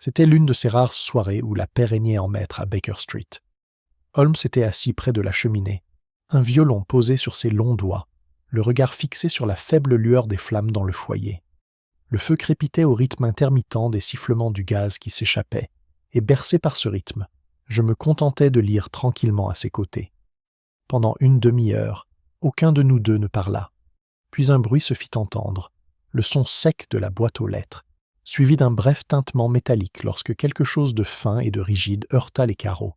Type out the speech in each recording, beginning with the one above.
C'était l'une de ces rares soirées où la paix régnait en maître à Baker Street. Holmes était assis près de la cheminée, un violon posé sur ses longs doigts, le regard fixé sur la faible lueur des flammes dans le foyer. Le feu crépitait au rythme intermittent des sifflements du gaz qui s'échappait, et bercé par ce rythme, je me contentais de lire tranquillement à ses côtés. Pendant une demi-heure, aucun de nous deux ne parla. Puis un bruit se fit entendre, le son sec de la boîte aux lettres, suivi d'un bref tintement métallique lorsque quelque chose de fin et de rigide heurta les carreaux.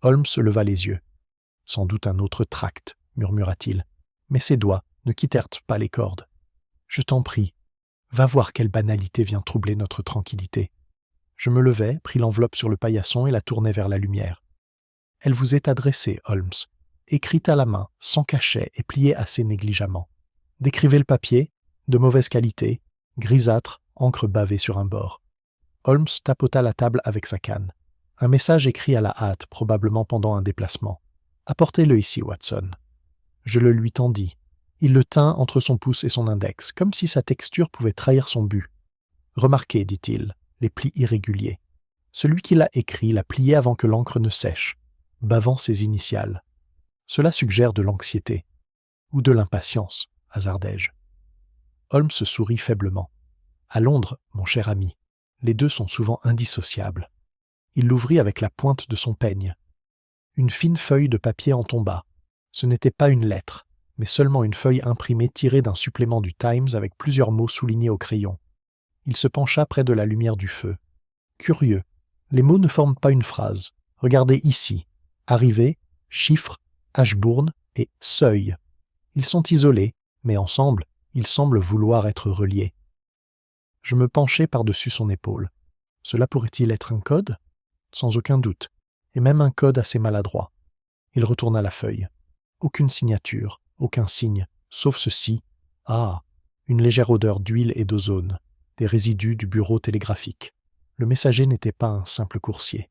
Holmes leva les yeux. « Sans doute un autre tract, » murmura-t-il, mais ses doigts ne quittèrent pas les cordes. « Je t'en prie, va voir quelle banalité vient troubler notre tranquillité. » Je me levai, pris l'enveloppe sur le paillasson et la tournai vers la lumière. « Elle vous est adressée, Holmes, écrite à la main, sans cachet et pliée assez négligemment. Décrivez le papier, de mauvaise qualité, grisâtre, encre bavée sur un bord. » Holmes tapota la table avec sa canne. Un message écrit à la hâte, probablement pendant un déplacement. « Apportez-le ici, Watson. » Je le lui tendis. Il le tint entre son pouce et son index, comme si sa texture pouvait trahir son but. « Remarquez, dit-il, les plis irréguliers. Celui qui l'a écrit l'a plié avant que l'encre ne sèche, bavant ses initiales. Cela suggère de l'anxiété. Ou de l'impatience, hasardai-je. Holmes sourit faiblement. « À Londres, mon cher ami, les deux sont souvent indissociables. » Il l'ouvrit avec la pointe de son peigne. Une fine feuille de papier en tomba. Ce n'était pas une lettre, mais seulement une feuille imprimée tirée d'un supplément du Times avec plusieurs mots soulignés au crayon. Il se pencha près de la lumière du feu. Curieux, les mots ne forment pas une phrase. Regardez ici. Arrivée, chiffre, Ashbourne et seuil. Ils sont isolés, mais ensemble, ils semblent vouloir être reliés. Je me penchai par-dessus son épaule. Cela pourrait-il être un code ? Sans aucun doute, et même un code assez maladroit. Il retourna la feuille. Aucune signature, aucun signe, sauf ceci. Ah, une légère odeur d'huile et d'ozone, des résidus du bureau télégraphique. Le messager n'était pas un simple coursier.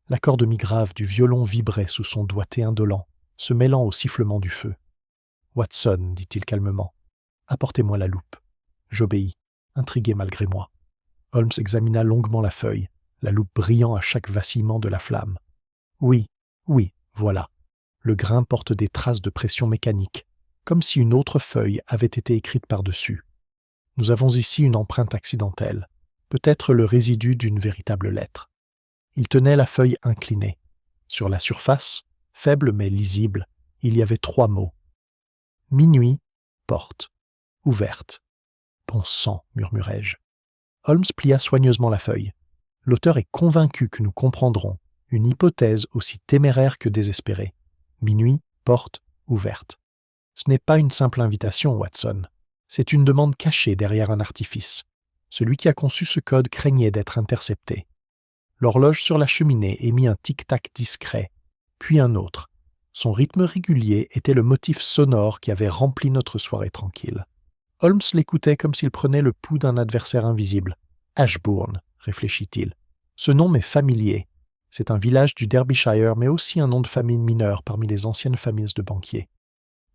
L'accord demi-grave du violon vibrait sous son doigté indolent, se mêlant au sifflement du feu. « Watson, dit-il calmement, apportez-moi la loupe. » J'obéis, intrigué malgré moi. Holmes examina longuement la feuille, la loupe brillant à chaque vacillement de la flamme. Oui, voilà. Le grain porte des traces de pression mécanique, comme si une autre feuille avait été écrite par-dessus. Nous avons ici une empreinte accidentelle, peut-être le résidu d'une véritable lettre. Il tenait la feuille inclinée. Sur la surface, faible mais lisible, il y avait 3 mots. Minuit, porte, ouverte. Bon sang, murmurai-je. Holmes plia soigneusement la feuille. L'auteur est convaincu que nous comprendrons une hypothèse aussi téméraire que désespérée. Minuit, porte, ouverte. Ce n'est pas une simple invitation, Watson. C'est une demande cachée derrière un artifice. Celui qui a conçu ce code craignait d'être intercepté. L'horloge sur la cheminée émit un tic-tac discret, puis un autre. Son rythme régulier était le motif sonore qui avait rempli notre soirée tranquille. Holmes l'écoutait comme s'il prenait le pouls d'un adversaire invisible. « Ashbourne », réfléchit-il. « Ce nom m'est familier. C'est un village du Derbyshire, mais aussi un nom de famille mineur parmi les anciennes familles de banquiers.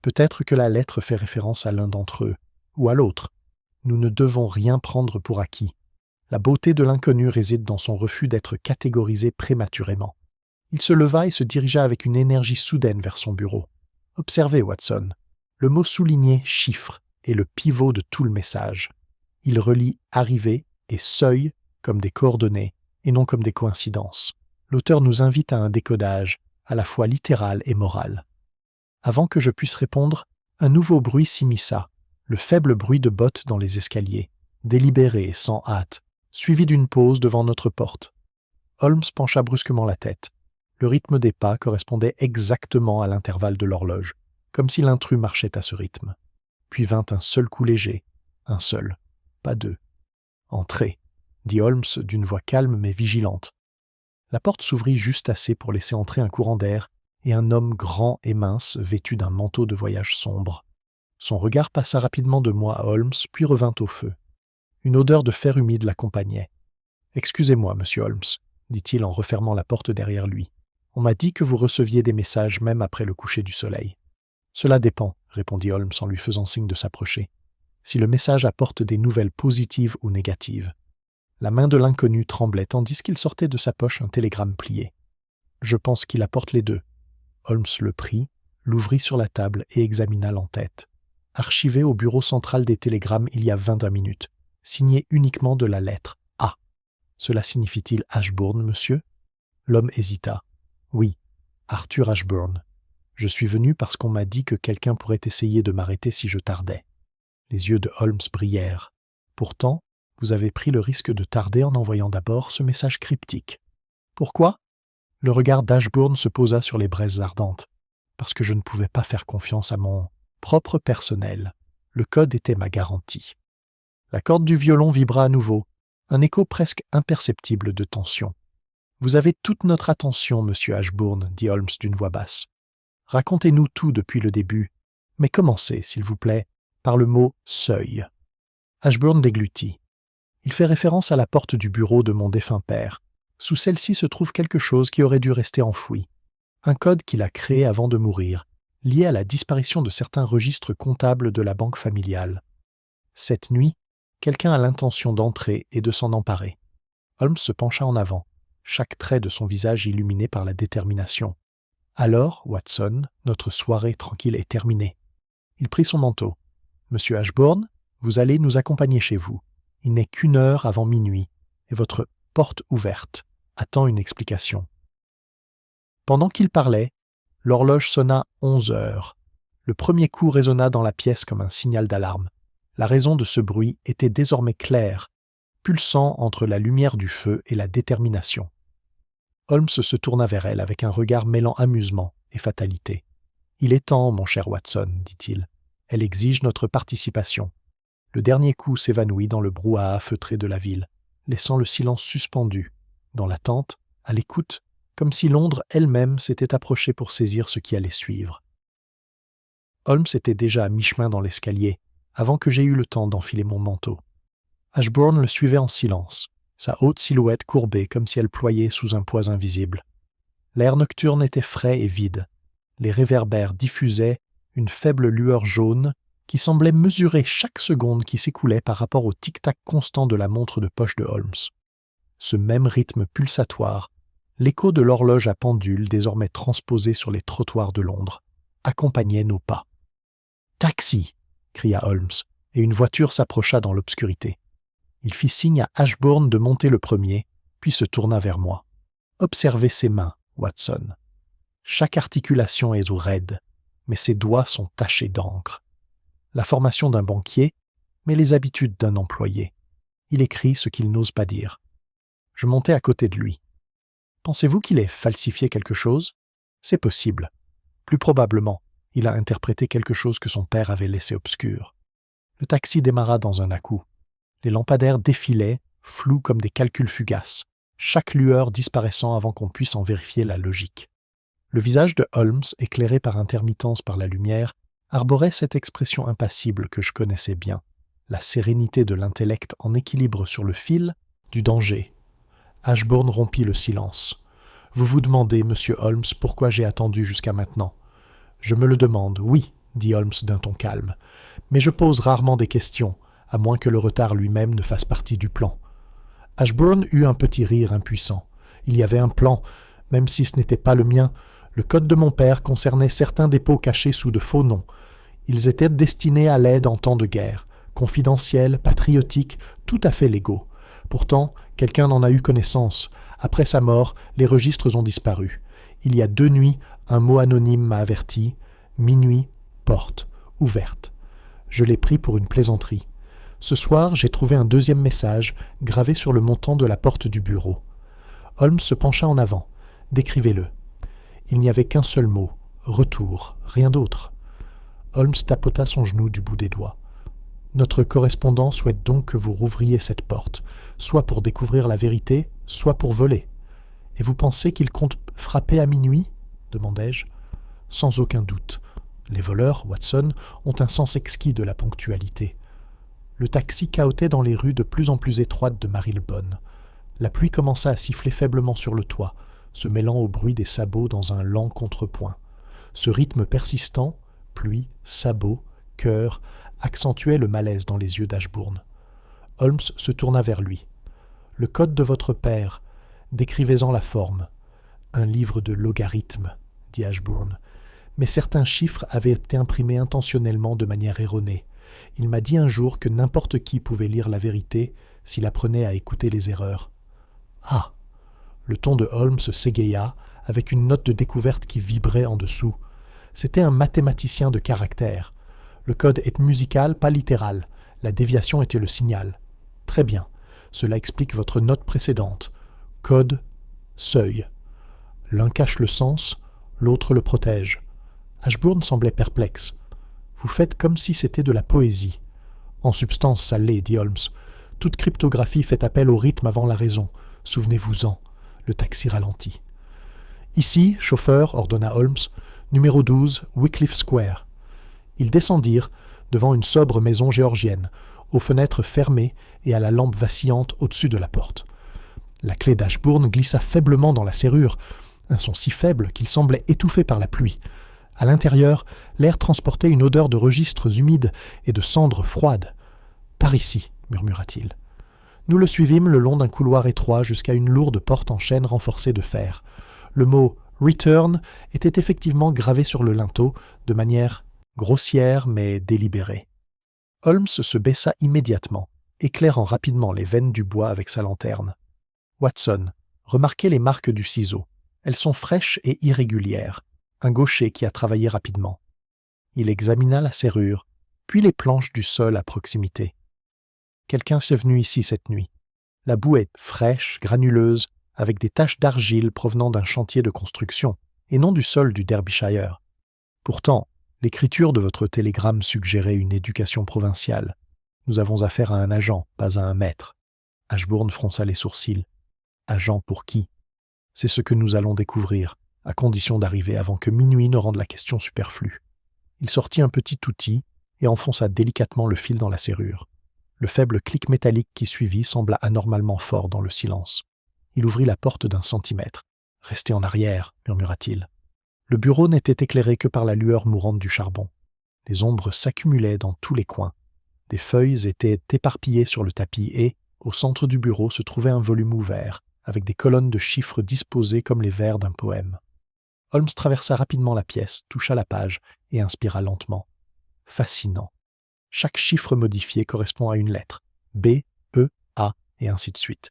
Peut-être que la lettre fait référence à l'un d'entre eux, ou à l'autre. Nous ne devons rien prendre pour acquis. La beauté de l'inconnu réside dans son refus d'être catégorisé prématurément. » Il se leva et se dirigea avec une énergie soudaine vers son bureau. « Observez, Watson. Le mot souligné « chiffre » est le pivot de tout le message. Il relie « arrivée » et « seuil » comme des coordonnées et non comme des coïncidences. L'auteur nous invite à un décodage, à la fois littéral et moral. Avant que je puisse répondre, un nouveau bruit s'immisça, le faible bruit de bottes dans les escaliers, délibéré et sans hâte, suivi d'une pause devant notre porte. Holmes pencha brusquement la tête. Le rythme des pas correspondait exactement à l'intervalle de l'horloge, comme si l'intrus marchait à ce rythme. Puis vint un seul coup léger, un seul, pas deux. « Entrez », dit Holmes d'une voix calme mais vigilante. La porte s'ouvrit juste assez pour laisser entrer un courant d'air et un homme grand et mince vêtu d'un manteau de voyage sombre. Son regard passa rapidement de moi à Holmes, puis revint au feu. Une odeur de fer humide l'accompagnait. « Excusez-moi, monsieur Holmes », dit-il en refermant la porte derrière lui. « On m'a dit que vous receviez des messages même après le coucher du soleil. »« Cela dépend, » répondit Holmes en lui faisant signe de s'approcher. « Si le message apporte des nouvelles positives ou négatives. » La main de l'inconnu tremblait tandis qu'il sortait de sa poche un télégramme plié. « Je pense qu'il apporte les deux. » Holmes le prit, l'ouvrit sur la table et examina l'entête. Archivé au bureau central des télégrammes il y a 21 minutes, signé uniquement de la lettre A. « Cela signifie-t-il Ashbourne, monsieur ?» L'homme hésita. « Oui, Arthur Ashbourne. Je suis venu parce qu'on m'a dit que quelqu'un pourrait essayer de m'arrêter si je tardais. » Les yeux de Holmes brillèrent. « Pourtant, vous avez pris le risque de tarder en envoyant d'abord ce message cryptique. »« Pourquoi ?» Le regard d'Ashbourne se posa sur les braises ardentes. « Parce que je ne pouvais pas faire confiance à mon propre personnel. Le code était ma garantie. » La corde du violon vibra à nouveau, un écho presque imperceptible de tension. « Vous avez toute notre attention, monsieur Ashbourne, » dit Holmes d'une voix basse. « Racontez-nous tout depuis le début, mais commencez, s'il vous plaît, par le mot « seuil ». Ashbourne déglutit. « Il fait référence à la porte du bureau de mon défunt père. Sous celle-ci se trouve quelque chose qui aurait dû rester enfoui. Un code qu'il a créé avant de mourir, lié à la disparition de certains registres comptables de la banque familiale. Cette nuit, quelqu'un a l'intention d'entrer et de s'en emparer. » Holmes se pencha en avant, chaque trait de son visage illuminé par la détermination. « Alors, Watson, notre soirée tranquille est terminée. » Il prit son manteau. « Monsieur Ashbourne, vous allez nous accompagner chez vous. Il n'est qu'1 heure avant minuit, et votre porte ouverte attend une explication. » Pendant qu'il parlait, l'horloge sonna 11 heures. Le premier coup résonna dans la pièce comme un signal d'alarme. La raison de ce bruit était désormais claire, pulsant entre la lumière du feu et la détermination. Holmes se tourna vers elle avec un regard mêlant amusement et fatalité. « Il est temps, mon cher Watson, dit-il. Elle exige notre participation. » Le dernier coup s'évanouit dans le brouhaha feutré de la ville, laissant le silence suspendu, dans l'attente, à l'écoute, comme si Londres elle-même s'était approchée pour saisir ce qui allait suivre. Holmes était déjà à mi-chemin dans l'escalier, avant que j'aie eu le temps d'enfiler mon manteau. Ashbourne le suivait en silence, sa haute silhouette courbée comme si elle ployait sous un poids invisible. L'air nocturne était frais et vide. Les réverbères diffusaient une faible lueur jaune qui semblait mesurer chaque seconde qui s'écoulait par rapport au tic-tac constant de la montre de poche de Holmes. Ce même rythme pulsatoire, l'écho de l'horloge à pendule désormais transposé sur les trottoirs de Londres, accompagnait nos pas. « Taxi !» cria Holmes, et une voiture s'approcha dans l'obscurité. Il fit signe à Ashbourne de monter le premier, puis se tourna vers moi. « Observez ses mains, Watson. Chaque articulation est raide, mais ses doigts sont tachés d'encre. La formation d'un banquier, mais les habitudes d'un employé. Il écrit ce qu'il n'ose pas dire. » Je montai à côté de lui. « Pensez-vous qu'il ait falsifié quelque chose ? C'est possible. Plus probablement, il a interprété quelque chose que son père avait laissé obscur. » Le taxi démarra dans un à-coup. Les lampadaires défilaient, flous comme des calculs fugaces, chaque lueur disparaissant avant qu'on puisse en vérifier la logique. Le visage de Holmes, éclairé par intermittence par la lumière, arborait cette expression impassible que je connaissais bien, la sérénité de l'intellect en équilibre sur le fil du danger. Ashbourne rompit le silence. « Vous vous demandez, monsieur Holmes, pourquoi j'ai attendu jusqu'à maintenant ? » « Je me le demande, oui, » dit Holmes d'un ton calme, « mais je pose rarement des questions, à moins que le retard lui-même ne fasse partie du plan. » Ashbourne eut un petit rire impuissant. Il y avait un plan, même si ce n'était pas le mien. Le code de mon père concernait certains dépôts cachés sous de faux noms. Ils étaient destinés à l'aide en temps de guerre, confidentiels, patriotiques, tout à fait légaux. Pourtant, quelqu'un n'en a eu connaissance. Après sa mort, les registres ont disparu. Il y a 2 nuits, un mot anonyme m'a averti. Minuit, porte, ouverte. Je l'ai pris pour une plaisanterie. Ce soir, j'ai trouvé un 2e message gravé sur le montant de la porte du bureau. Holmes se pencha en avant. Décrivez-le. Il n'y avait qu'un seul mot. Retour. Rien d'autre. Holmes tapota son genou du bout des doigts. Notre correspondant souhaite donc que vous rouvriez cette porte, soit pour découvrir la vérité, soit pour voler. Et vous pensez qu'il compte frapper à minuit ? Demandai-je. Sans aucun doute. Les voleurs, Watson, ont un sens exquis de la ponctualité. Le taxi cahotait dans les rues de plus en plus étroites de Marylebone. La pluie commença à siffler faiblement sur le toit, se mêlant au bruit des sabots dans un lent contrepoint. Ce rythme persistant, pluie, sabots, cœur, accentuait le malaise dans les yeux d'Ashbourne. Holmes se tourna vers lui. « Le code de votre père. Décrivez-en la forme. Un livre de logarithmes, dit Ashburn. Mais certains chiffres avaient été imprimés intentionnellement de manière erronée. Il m'a dit un jour que n'importe qui pouvait lire la vérité s'il apprenait à écouter les erreurs. Ah! Le ton de Holmes s'égaya, avec une note de découverte qui vibrait en dessous. C'était un mathématicien de caractère. Le code est musical, pas littéral. La déviation était le signal. Très bien. Cela explique votre note précédente. Code, seuil. L'un cache le sens, l'autre le protège. Ashburn semblait perplexe. Vous faites comme si c'était de la poésie. En substance, ça l'est, dit Holmes. Toute cryptographie fait appel au rythme avant la raison. Souvenez-vous-en. Le taxi ralentit. Ici, chauffeur, ordonna Holmes, numéro 12, Wycliffe Square. Ils descendirent devant une sobre maison géorgienne, aux fenêtres fermées et à la lampe vacillante au-dessus de la porte. La clé d'Ashburn glissa faiblement dans la serrure, un son si faible qu'il semblait étouffé par la pluie. À l'intérieur, l'air transportait une odeur de registres humides et de cendres froides. « Par ici », murmura-t-il. Nous le suivîmes le long d'un couloir étroit jusqu'à une lourde porte en chêne renforcée de fer. Le mot « Return » était effectivement gravé sur le linteau, de manière grossière mais délibérée. Holmes se baissa immédiatement, éclairant rapidement les veines du bois avec sa lanterne. « Watson, remarquez les marques du ciseau. Elles sont fraîches et irrégulières. Un gaucher qui a travaillé rapidement. » Il examina la serrure, puis les planches du sol à proximité. Quelqu'un s'est venu ici cette nuit. La boue est fraîche, granuleuse, avec des taches d'argile provenant d'un chantier de construction, et non du sol du Derbyshire. Pourtant, l'écriture de votre télégramme suggérait une éducation provinciale. Nous avons affaire à un agent, pas à un maître. Ashburn fronça les sourcils. Agent pour qui? C'est ce que nous allons découvrir, à condition d'arriver avant que minuit ne rende la question superflue. Il sortit un petit outil et enfonça délicatement le fil dans la serrure. Le faible clic métallique qui suivit sembla anormalement fort dans le silence. Il ouvrit la porte d'1 centimètre. « Restez en arrière », murmura-t-il. Le bureau n'était éclairé que par la lueur mourante du charbon. Les ombres s'accumulaient dans tous les coins. Des feuilles étaient éparpillées sur le tapis et, au centre du bureau, se trouvait un volume ouvert, avec des colonnes de chiffres disposées comme les vers d'un poème. Holmes traversa rapidement la pièce, toucha la page et inspira lentement. Fascinant. Chaque chiffre modifié correspond à une lettre. B, E, A, et ainsi de suite.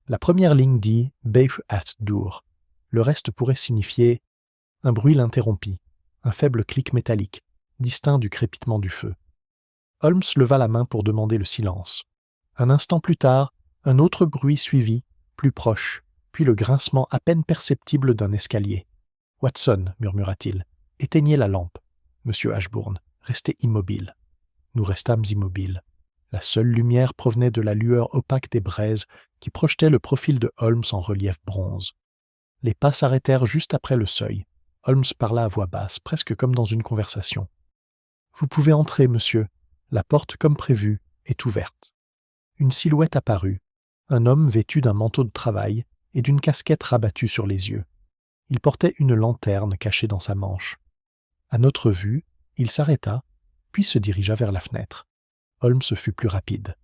La première ligne dit « Beir at Dur ». Le reste pourrait signifier… Un bruit l'interrompit, un faible clic métallique, distinct du crépitement du feu. Holmes leva la main pour demander le silence. Un instant plus tard, un autre bruit suivit, plus proche, puis le grincement à peine perceptible d'un escalier. « Watson », murmura-t-il, « éteignez la lampe. » Monsieur Ashburn, restez immobile. Nous restâmes immobiles. La seule lumière provenait de la lueur opaque des braises qui projetait le profil de Holmes en relief bronze. Les pas s'arrêtèrent juste après le seuil. Holmes parla à voix basse, presque comme dans une conversation. « Vous pouvez entrer, monsieur. La porte, comme prévu, est ouverte. » Une silhouette apparut, un homme vêtu d'un manteau de travail et d'une casquette rabattue sur les yeux. Il portait une lanterne cachée dans sa manche. À notre vue, il s'arrêta, puis se dirigea vers la fenêtre. Holmes fut plus rapide.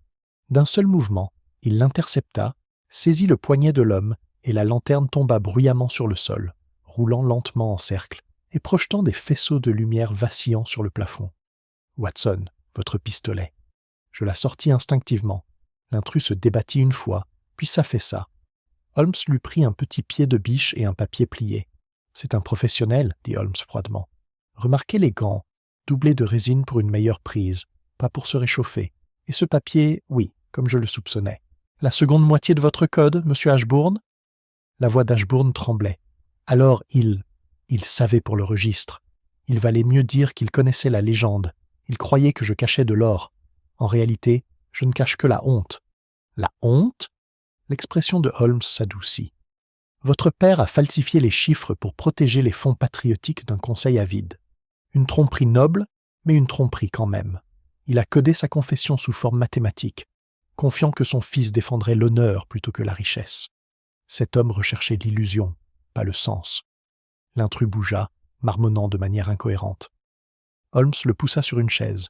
D'un seul mouvement, il l'intercepta, saisit le poignet de l'homme et la lanterne tomba bruyamment sur le sol, roulant lentement en cercle et projetant des faisceaux de lumière vacillant sur le plafond. « Watson, votre pistolet. » Je la sortis instinctivement. L'intrus se débattit une fois, puis s'affaissa. Holmes lui prit un petit pied de biche et un papier plié. « C'est un professionnel, » dit Holmes froidement. « Remarquez les gants, doublés de résine pour une meilleure prise, pas pour se réchauffer. Et ce papier, oui, comme je le soupçonnais. La seconde moitié de votre code, monsieur Ashburn ?» La voix d'Ashburn tremblait. Alors il savait pour le registre. Il valait mieux dire qu'il connaissait la légende. Il croyait que je cachais de l'or. En réalité, je ne cache que la honte. La honte ? L'expression de Holmes s'adoucit. Votre père a falsifié les chiffres pour protéger les fonds patriotiques d'un conseil avide. Une tromperie noble, mais une tromperie quand même. Il a codé sa confession sous forme mathématique, confiant que son fils défendrait l'honneur plutôt que la richesse. Cet homme recherchait l'illusion, pas le sens. L'intrus bougea, marmonnant de manière incohérente. Holmes le poussa sur une chaise.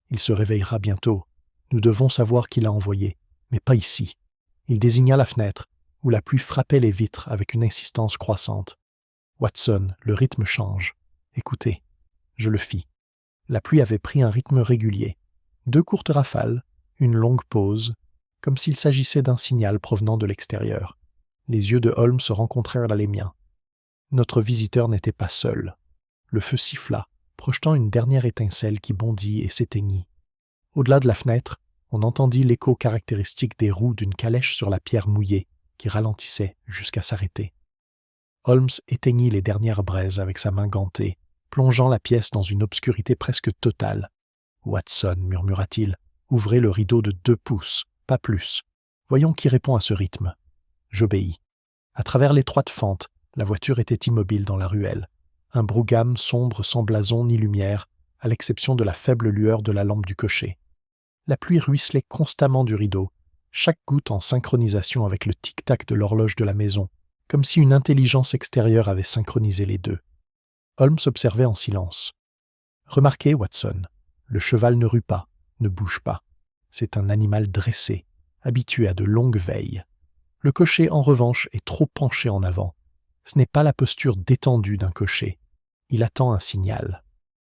Il se réveillera bientôt. Nous devons savoir qui l'a envoyé, mais pas ici. Il désigna la fenêtre, où la pluie frappait les vitres avec une insistance croissante. « Watson, le rythme change. Écoutez. » Je le fis. La pluie avait pris un rythme régulier. 2 courtes rafales, une longue pause, comme s'il s'agissait d'un signal provenant de l'extérieur. Les yeux de Holmes se rencontrèrent les miens. Notre visiteur n'était pas seul. Le feu siffla, projetant une dernière étincelle qui bondit et s'éteignit. Au-delà de la fenêtre, on entendit l'écho caractéristique des roues d'une calèche sur la pierre mouillée, qui ralentissait jusqu'à s'arrêter. Holmes éteignit les dernières braises avec sa main gantée, plongeant la pièce dans une obscurité presque totale. « Watson, murmura-t-il, ouvrez le rideau de 2 pouces, pas plus. Voyons qui répond à ce rythme. » J'obéis. À travers l'étroite fente, la voiture était immobile dans la ruelle. Un brougham sombre sans blason ni lumière, à l'exception de la faible lueur de la lampe du cocher. La pluie ruisselait constamment du rideau, chaque goutte en synchronisation avec le tic-tac de l'horloge de la maison, comme si une intelligence extérieure avait synchronisé les deux. Holmes observait en silence. « Remarquez, Watson, le cheval ne rue pas, ne bouge pas. C'est un animal dressé, habitué à de longues veilles. Le cocher, en revanche, est trop penché en avant. Ce n'est pas la posture détendue d'un cocher. Il attend un signal. »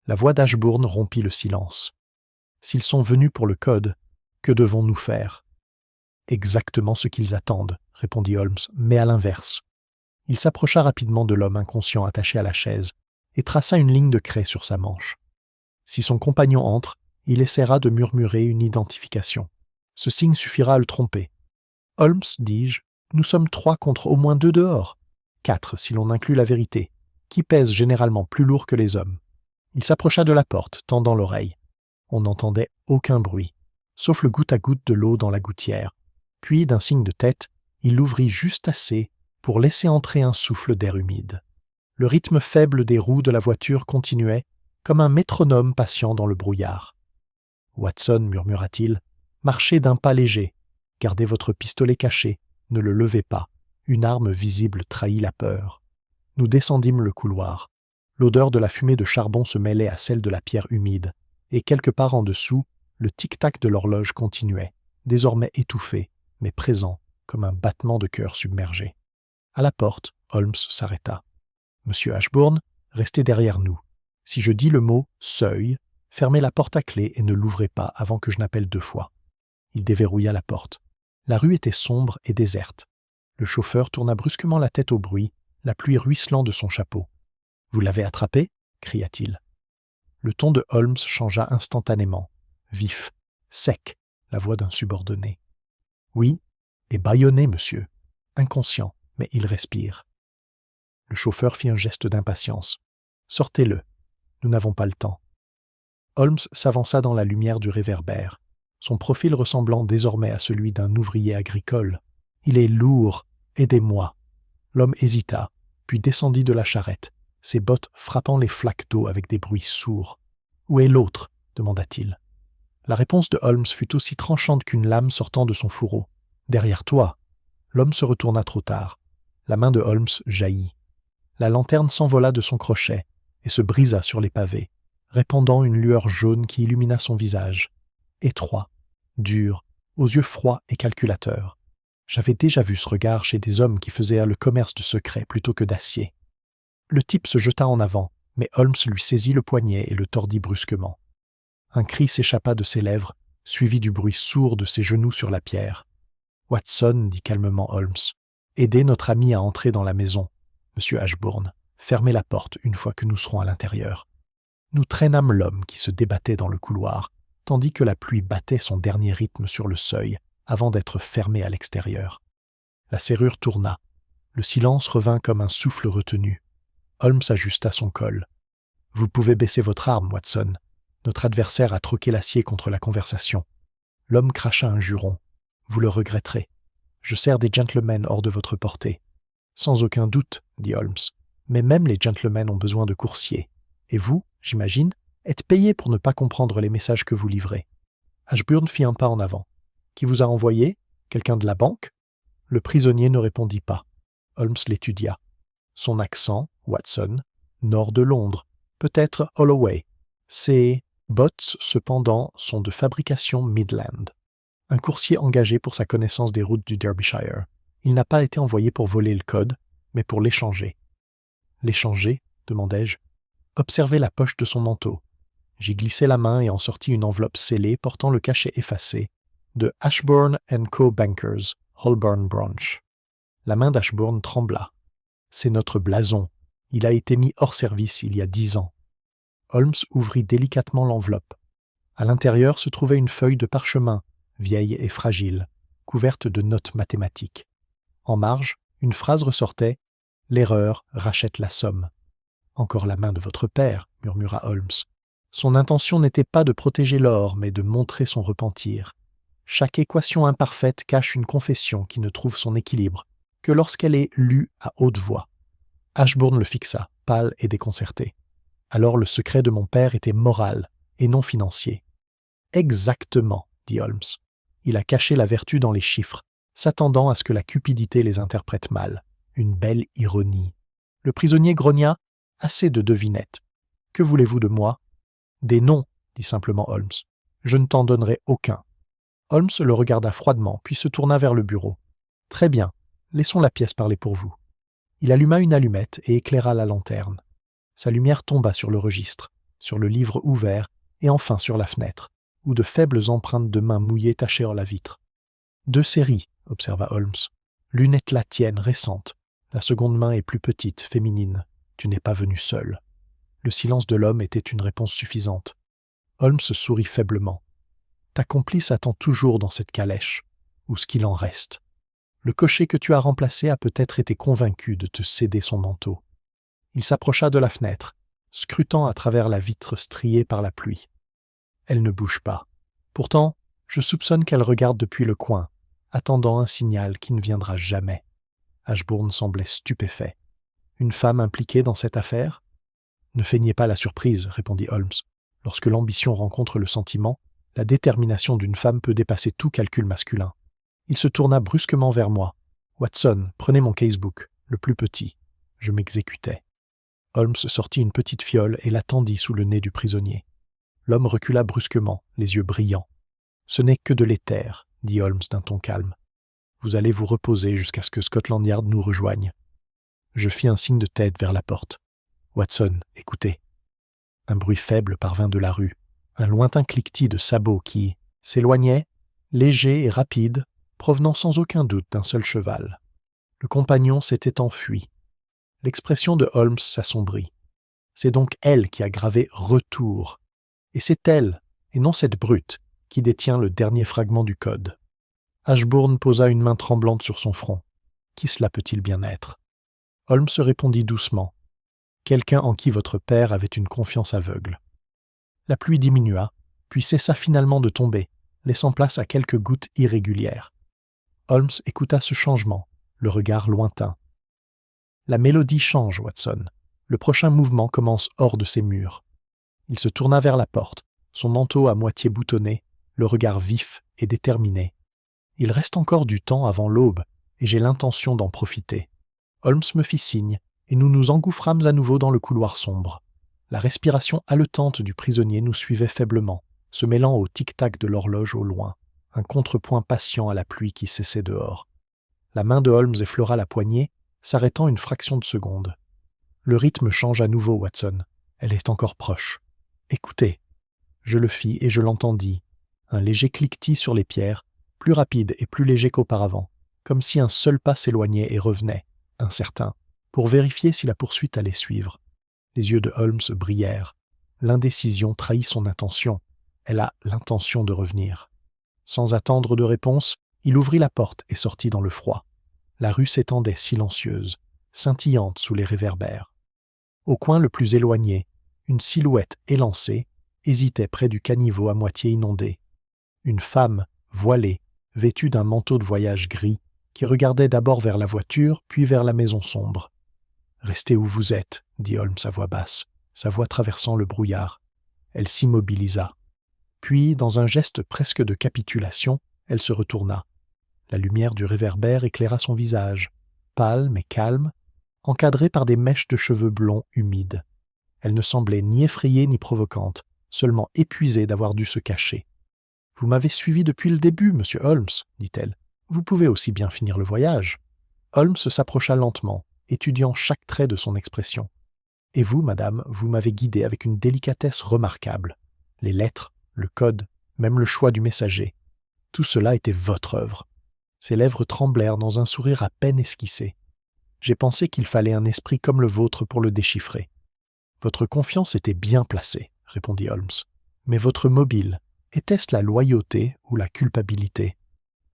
La voix d'Ashbourne rompit le silence. « S'ils sont venus pour le code, que devons-nous faire ?»« Exactement ce qu'ils attendent, » répondit Holmes, mais à l'inverse. Il s'approcha rapidement de l'homme inconscient attaché à la chaise et traça une ligne de craie sur sa manche. Si son compagnon entre, il essaiera de murmurer une identification. Ce signe suffira à le tromper. « Holmes, dis-je, nous sommes 3 contre au moins 2 dehors. 4 si l'on inclut la vérité, qui pèse généralement plus lourd que les hommes. » Il s'approcha de la porte, tendant l'oreille. On n'entendait aucun bruit, sauf le goutte à goutte de l'eau dans la gouttière. Puis, d'un signe de tête, il l'ouvrit juste assez pour laisser entrer un souffle d'air humide. Le rythme faible des roues de la voiture continuait, comme un métronome patient dans le brouillard. « Watson, murmura-t-il, marchez d'un pas léger. Gardez votre pistolet caché, ne le levez pas. Une arme visible trahit la peur. » Nous descendîmes le couloir. L'odeur de la fumée de charbon se mêlait à celle de la pierre humide, et quelque part en dessous, le tic-tac de l'horloge continuait, désormais étouffé, mais présent, comme un battement de cœur submergé. À la porte, Holmes s'arrêta. « Monsieur Ashbourne, restez derrière nous. Si je dis le mot « seuil », fermez la porte à clé et ne l'ouvrez pas avant que je n'appelle 2 fois. » Il déverrouilla la porte. La rue était sombre et déserte. Le chauffeur tourna brusquement la tête au bruit, la pluie ruisselant de son chapeau. « Vous l'avez attrapé » cria-t-il. Le ton de Holmes changea instantanément. Vif, sec, la voix d'un subordonné. « Oui, et bâillonné, monsieur. Inconscient, mais il respire. » Le chauffeur fit un geste d'impatience. « Sortez-le. Nous n'avons pas le temps. » Holmes s'avança dans la lumière du réverbère, son profil ressemblant désormais à celui d'un ouvrier agricole. « Il est lourd. Aidez-moi. » L'homme hésita, puis descendit de la charrette, ses bottes frappant les flaques d'eau avec des bruits sourds. « Où est l'autre » demanda-t-il. La réponse de Holmes fut aussi tranchante qu'une lame sortant de son fourreau. « Derrière toi !» L'homme se retourna trop tard. La main de Holmes jaillit. La lanterne s'envola de son crochet et se brisa sur les pavés, répandant une lueur jaune qui illumina son visage. Étroit, dur, aux yeux froids et calculateurs. J'avais déjà vu ce regard chez des hommes qui faisaient le commerce de secrets plutôt que d'acier. Le type se jeta en avant, mais Holmes lui saisit le poignet et le tordit brusquement. Un cri s'échappa de ses lèvres, suivi du bruit sourd de ses genoux sur la pierre. « Watson, dit calmement Holmes, aidez notre ami à entrer dans la maison. Monsieur Ashbourne, fermez la porte une fois que nous serons à l'intérieur. » Nous traînâmes l'homme qui se débattait dans le couloir, tandis que la pluie battait son dernier rythme sur le seuil avant d'être fermée à l'extérieur. La serrure tourna. Le silence revint comme un souffle retenu. Holmes ajusta son col. « Vous pouvez baisser votre arme, Watson. Notre adversaire a troqué l'acier contre la conversation. » L'homme cracha un juron. « Vous le regretterez. Je sers des gentlemen hors de votre portée. »« Sans aucun doute, » dit Holmes. « Mais même les gentlemen ont besoin de coursiers. Et vous, j'imagine, êtes payé pour ne pas comprendre les messages que vous livrez. » Ashbourne fit un pas en avant. « Qui vous a envoyé ? Quelqu'un de la banque ?» Le prisonnier ne répondit pas. Holmes l'étudia. Son accent, Watson, nord de Londres, peut-être Holloway. Ses bottes, cependant, sont de fabrication Midland. Un coursier engagé pour sa connaissance des routes du Derbyshire. Il n'a pas été envoyé pour voler le code, mais pour l'échanger. L'échanger, demandai-je. Observez la poche de son manteau. J'y glissai la main et en sortis une enveloppe scellée portant le cachet effacé de Ashbourne & Co. Bankers, Holborn Branch. La main d'Ashbourne trembla. C'est notre blason. Il a été mis hors service il y a 10 ans. Holmes ouvrit délicatement l'enveloppe. À l'intérieur se trouvait une feuille de parchemin, vieille et fragile, couverte de notes mathématiques. En marge, une phrase ressortait « L'erreur rachète la somme ». « Encore la main de votre père », murmura Holmes. Son intention n'était pas de protéger l'or, mais de montrer son repentir. Chaque équation imparfaite cache une confession qui ne trouve son équilibre que lorsqu'elle est lue à haute voix. Ashbourne le fixa, pâle et déconcerté. Alors le secret de mon père était moral et non financier. Exactement, dit Holmes. Il a caché la vertu dans les chiffres, s'attendant à ce que la cupidité les interprète mal. Une belle ironie. Le prisonnier grogna. Assez de devinettes. Que voulez-vous de moi ? Des noms, dit simplement Holmes. Je ne t'en donnerai aucun. Holmes le regarda froidement, puis se tourna vers le bureau. Très bien, laissons la pièce parler pour vous. Il alluma une allumette et éclaira la lanterne. Sa lumière tomba sur le registre, sur le livre ouvert et enfin sur la fenêtre, où de faibles empreintes de mains mouillées tachèrent la vitre. 2 séries, observa Holmes. L'une est la tienne, récente. La seconde main est plus petite, féminine. Tu n'es pas venu seul. Le silence de l'homme était une réponse suffisante. Holmes sourit faiblement. Ta complice attend toujours dans cette calèche, ou ce qu'il en reste. Le cocher que tu as remplacé a peut-être été convaincu de te céder son manteau. Il s'approcha de la fenêtre, scrutant à travers la vitre striée par la pluie. Elle ne bouge pas. Pourtant, je soupçonne qu'elle regarde depuis le coin, attendant un signal qui ne viendra jamais. Ashbourne semblait stupéfait. Une femme impliquée dans cette affaire ? Ne feignez pas la surprise, répondit Holmes. Lorsque l'ambition rencontre le sentiment, la détermination d'une femme peut dépasser tout calcul masculin. Il se tourna brusquement vers moi. Watson, prenez mon casebook, le plus petit. Je m'exécutais. Holmes sortit une petite fiole et la tendit sous le nez du prisonnier. L'homme recula brusquement, les yeux brillants. Ce n'est que de l'éther, dit Holmes d'un ton calme. Vous allez vous reposer jusqu'à ce que Scotland Yard nous rejoigne. Je fis un signe de tête vers la porte. Watson, écoutez. Un bruit faible parvint de la rue, un lointain cliquetis de sabots qui s'éloignait, léger et rapide, provenant sans aucun doute d'un seul cheval. Le compagnon s'était enfui. L'expression de Holmes s'assombrit. C'est donc elle qui a gravé « Retour ». Et c'est elle, et non cette brute, qui détient le dernier fragment du code. Ashbourne posa une main tremblante sur son front. Qui cela peut-il bien être ? Holmes répondit doucement. Quelqu'un en qui votre père avait une confiance aveugle. La pluie diminua, puis cessa finalement de tomber, laissant place à quelques gouttes irrégulières. Holmes écouta ce changement, le regard lointain. La mélodie change, Watson. Le prochain mouvement commence hors de ses murs. Il se tourna vers la porte, son manteau à moitié boutonné, le regard vif et déterminé. Il reste encore du temps avant l'aube, et j'ai l'intention d'en profiter. Holmes me fit signe, et nous nous engouffrâmes à nouveau dans le couloir sombre. La respiration haletante du prisonnier nous suivait faiblement, se mêlant au tic-tac de l'horloge au loin, un contrepoint patient à la pluie qui cessait dehors. La main de Holmes effleura la poignée, s'arrêtant une fraction de seconde. Le rythme change à nouveau, Watson. Elle est encore proche. Écoutez. Je le fis et je l'entendis. Un léger cliquetis sur les pierres, plus rapide et plus léger qu'auparavant, comme si un seul pas s'éloignait et revenait, incertain, pour vérifier si la poursuite allait suivre. Les yeux de Holmes brillèrent. L'indécision trahit son intention. Elle a l'intention de revenir. Sans attendre de réponse, il ouvrit la porte et sortit dans le froid. La rue s'étendait silencieuse, scintillante sous les réverbères. Au coin le plus éloigné, une silhouette élancée hésitait près du caniveau à moitié inondé. Une femme, voilée, vêtue d'un manteau de voyage gris, qui regardait d'abord vers la voiture, puis vers la maison sombre. « Restez où vous êtes », dit Holmes à voix basse, sa voix traversant le brouillard. Elle s'immobilisa. Puis, dans un geste presque de capitulation, elle se retourna. La lumière du réverbère éclaira son visage, pâle mais calme, encadré par des mèches de cheveux blonds humides. Elle ne semblait ni effrayée ni provocante, seulement épuisée d'avoir dû se cacher. Vous m'avez suivi depuis le début, monsieur Holmes, dit-elle. Vous pouvez aussi bien finir le voyage. Holmes s'approcha lentement, étudiant chaque trait de son expression. Et vous, madame, vous m'avez guidé avec une délicatesse remarquable. Les lettres, le code, même le choix du messager. Tout cela était votre œuvre. Ses lèvres tremblèrent dans un sourire à peine esquissé. J'ai pensé qu'il fallait un esprit comme le vôtre pour le déchiffrer. Votre confiance était bien placée, répondit Holmes. Mais votre mobile, était-ce la loyauté ou la culpabilité?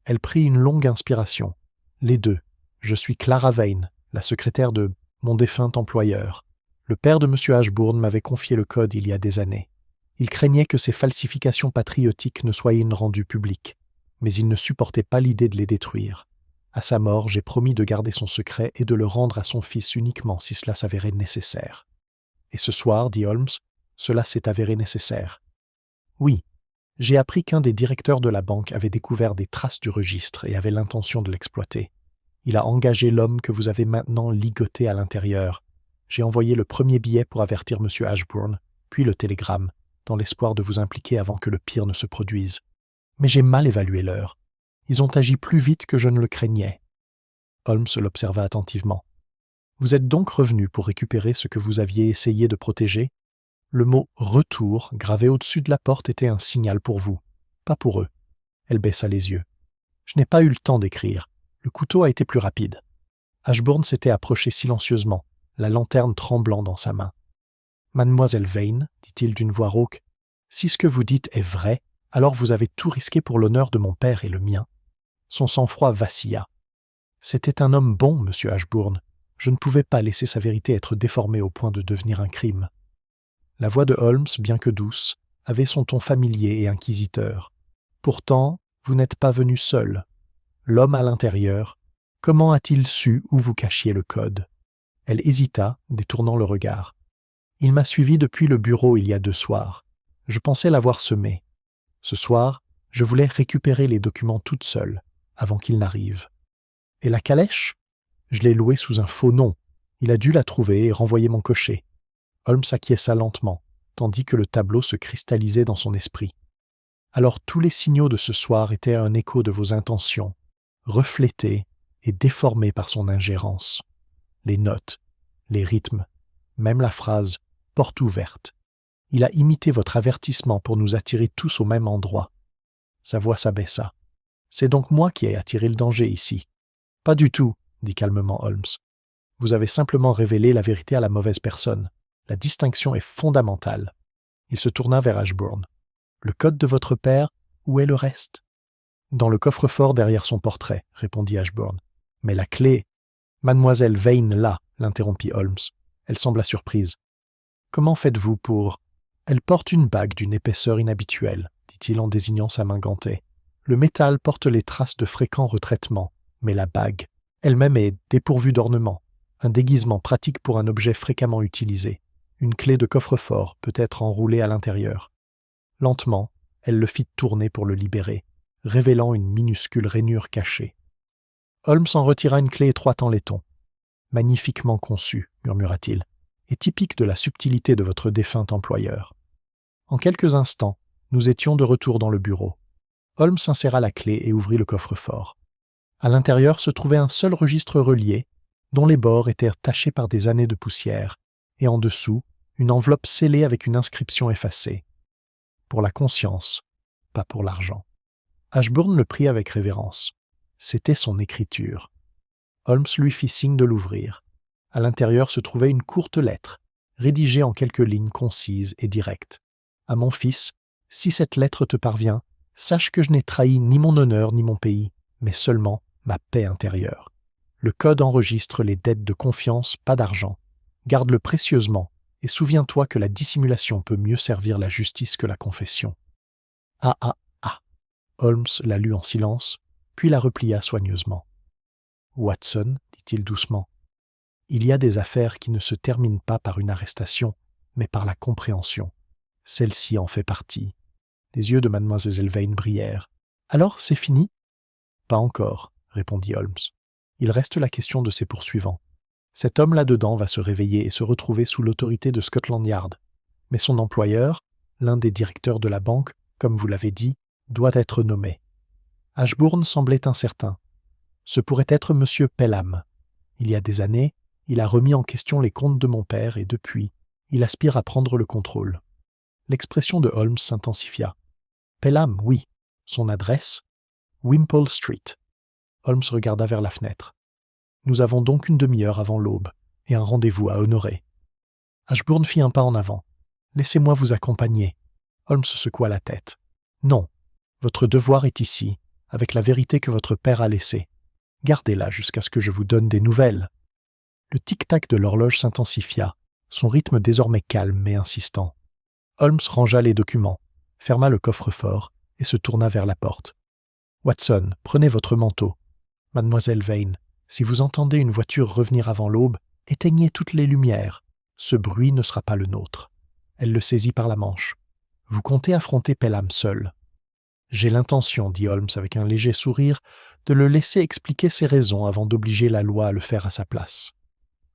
Elle prit une longue inspiration. Les deux. Je suis Clara Vane, la secrétaire de mon défunt employeur. Le père de M. Ashbourne m'avait confié le code il y a des années. Il craignait que ces falsifications patriotiques ne soient rendues publiques, mais il ne supportait pas l'idée de les détruire. À sa mort, j'ai promis de garder son secret et de le rendre à son fils uniquement si cela s'avérait nécessaire. Et ce soir, dit Holmes, cela s'est avéré nécessaire. Oui, j'ai appris qu'un des directeurs de la banque avait découvert des traces du registre et avait l'intention de l'exploiter. Il a engagé l'homme que vous avez maintenant ligoté à l'intérieur. J'ai envoyé le premier billet pour avertir M. Ashbourne, puis le télégramme, dans l'espoir de vous impliquer avant que le pire ne se produise. Mais j'ai mal évalué l'heure. Ils ont agi plus vite que je ne le craignais. Holmes l'observa attentivement. Vous êtes donc revenu pour récupérer ce que vous aviez essayé de protéger? Le mot « retour » gravé au-dessus de la porte était un signal pour vous, pas pour eux. Elle baissa les yeux. Je n'ai pas eu le temps d'écrire. Le couteau a été plus rapide. Ashbourne s'était approché silencieusement, la lanterne tremblant dans sa main. « Mademoiselle Vane, dit-il d'une voix rauque, si ce que vous dites est vrai, alors vous avez tout risqué pour l'honneur de mon père et le mien. » Son sang-froid vacilla. C'était un homme bon, monsieur Ashbourne. Je ne pouvais pas laisser sa vérité être déformée au point de devenir un crime. La voix de Holmes, bien que douce, avait son ton familier et inquisiteur. Pourtant, vous n'êtes pas venu seul. L'homme à l'intérieur, comment a-t-il su où vous cachiez le code? Elle hésita, détournant le regard. Il m'a suivi depuis le bureau il y a 2 soirs. Je pensais l'avoir semé. Ce soir, je voulais récupérer les documents toute seule, avant qu'il n'arrive. Et la calèche? Je l'ai louée sous un faux nom. Il a dû la trouver et renvoyer mon cocher. Holmes acquiesça lentement, tandis que le tableau se cristallisait dans son esprit. Alors tous les signaux de ce soir étaient un écho de vos intentions, reflétés et déformés par son ingérence. Les notes, les rythmes, même la phrase « porte ouverte ». Il a imité votre avertissement pour nous attirer tous au même endroit. Sa voix s'abaissa. C'est donc moi qui ai attiré le danger ici. Pas du tout, dit calmement Holmes. Vous avez simplement révélé la vérité à la mauvaise personne. La distinction est fondamentale. Il se tourna vers Ashbourne. Le code de votre père, où est le reste? Dans le coffre-fort derrière son portrait, répondit Ashbourne. Mais la clé... Mademoiselle Vane là, l'interrompit Holmes. Elle sembla surprise. Comment faites-vous pour... Elle porte une bague d'une épaisseur inhabituelle, dit-il en désignant sa main gantée. Le métal porte les traces de fréquents retraitements, mais la bague, elle-même est dépourvue d'ornement, un déguisement pratique pour un objet fréquemment utilisé. Une clé de coffre-fort peut être enroulée à l'intérieur. Lentement, elle le fit tourner pour le libérer, révélant une minuscule rainure cachée. Holmes en retira une clé étroite en laiton. « Magnifiquement conçue, murmura-t-il, et typique de la subtilité de votre défunt employeur. » En quelques instants, nous étions de retour dans le bureau. Holmes inséra la clé et ouvrit le coffre-fort. À l'intérieur se trouvait un seul registre relié, dont les bords étaient tachés par des années de poussière, et en dessous, une enveloppe scellée avec une inscription effacée. Pour la conscience, pas pour l'argent. Ashbourne le prit avec révérence. C'était son écriture. Holmes lui fit signe de l'ouvrir. À l'intérieur se trouvait une courte lettre, rédigée en quelques lignes concises et directes. « À mon fils, si cette lettre te parvient, sache que je n'ai trahi ni mon honneur ni mon pays, mais seulement ma paix intérieure. Le code enregistre les dettes de confiance, pas d'argent. Garde-le précieusement et souviens-toi que la dissimulation peut mieux servir la justice que la confession. » Ah ah ah. Holmes la lut en silence, puis la replia soigneusement. « Watson, dit-il doucement, il y a des affaires qui ne se terminent pas par une arrestation, mais par la compréhension. Celle-ci en fait partie. » Les yeux de mademoiselle Vane brillèrent. « Alors, c'est fini ?»« Pas encore, » répondit Holmes. « Il reste la question de ses poursuivants. Cet homme là-dedans va se réveiller et se retrouver sous l'autorité de Scotland Yard. Mais son employeur, l'un des directeurs de la banque, comme vous l'avez dit, doit être nommé. Ashbourne semblait incertain. Ce pourrait être M. Pelham. Il y a des années, il a remis en question les comptes de mon père et depuis, il aspire à prendre le contrôle. L'expression de Holmes s'intensifia. Pelham, oui. Son adresse? Wimpole Street. Holmes regarda vers la fenêtre. Nous avons donc une demi-heure avant l'aube et un rendez-vous à honorer. Ashbourne fit un pas en avant. Laissez-moi vous accompagner. Holmes secoua la tête. Non, votre devoir est ici, avec la vérité que votre père a laissée. Gardez-la jusqu'à ce que je vous donne des nouvelles. Le tic-tac de l'horloge s'intensifia, son rythme désormais calme mais insistant. Holmes rangea les documents, ferma le coffre-fort et se tourna vers la porte. Watson, prenez votre manteau. Mademoiselle Vane, si vous entendez une voiture revenir avant l'aube, éteignez toutes les lumières. Ce bruit ne sera pas le nôtre. Elle le saisit par la manche. Vous comptez affronter Pelham seul. J'ai l'intention, dit Holmes avec un léger sourire, de le laisser expliquer ses raisons avant d'obliger la loi à le faire à sa place.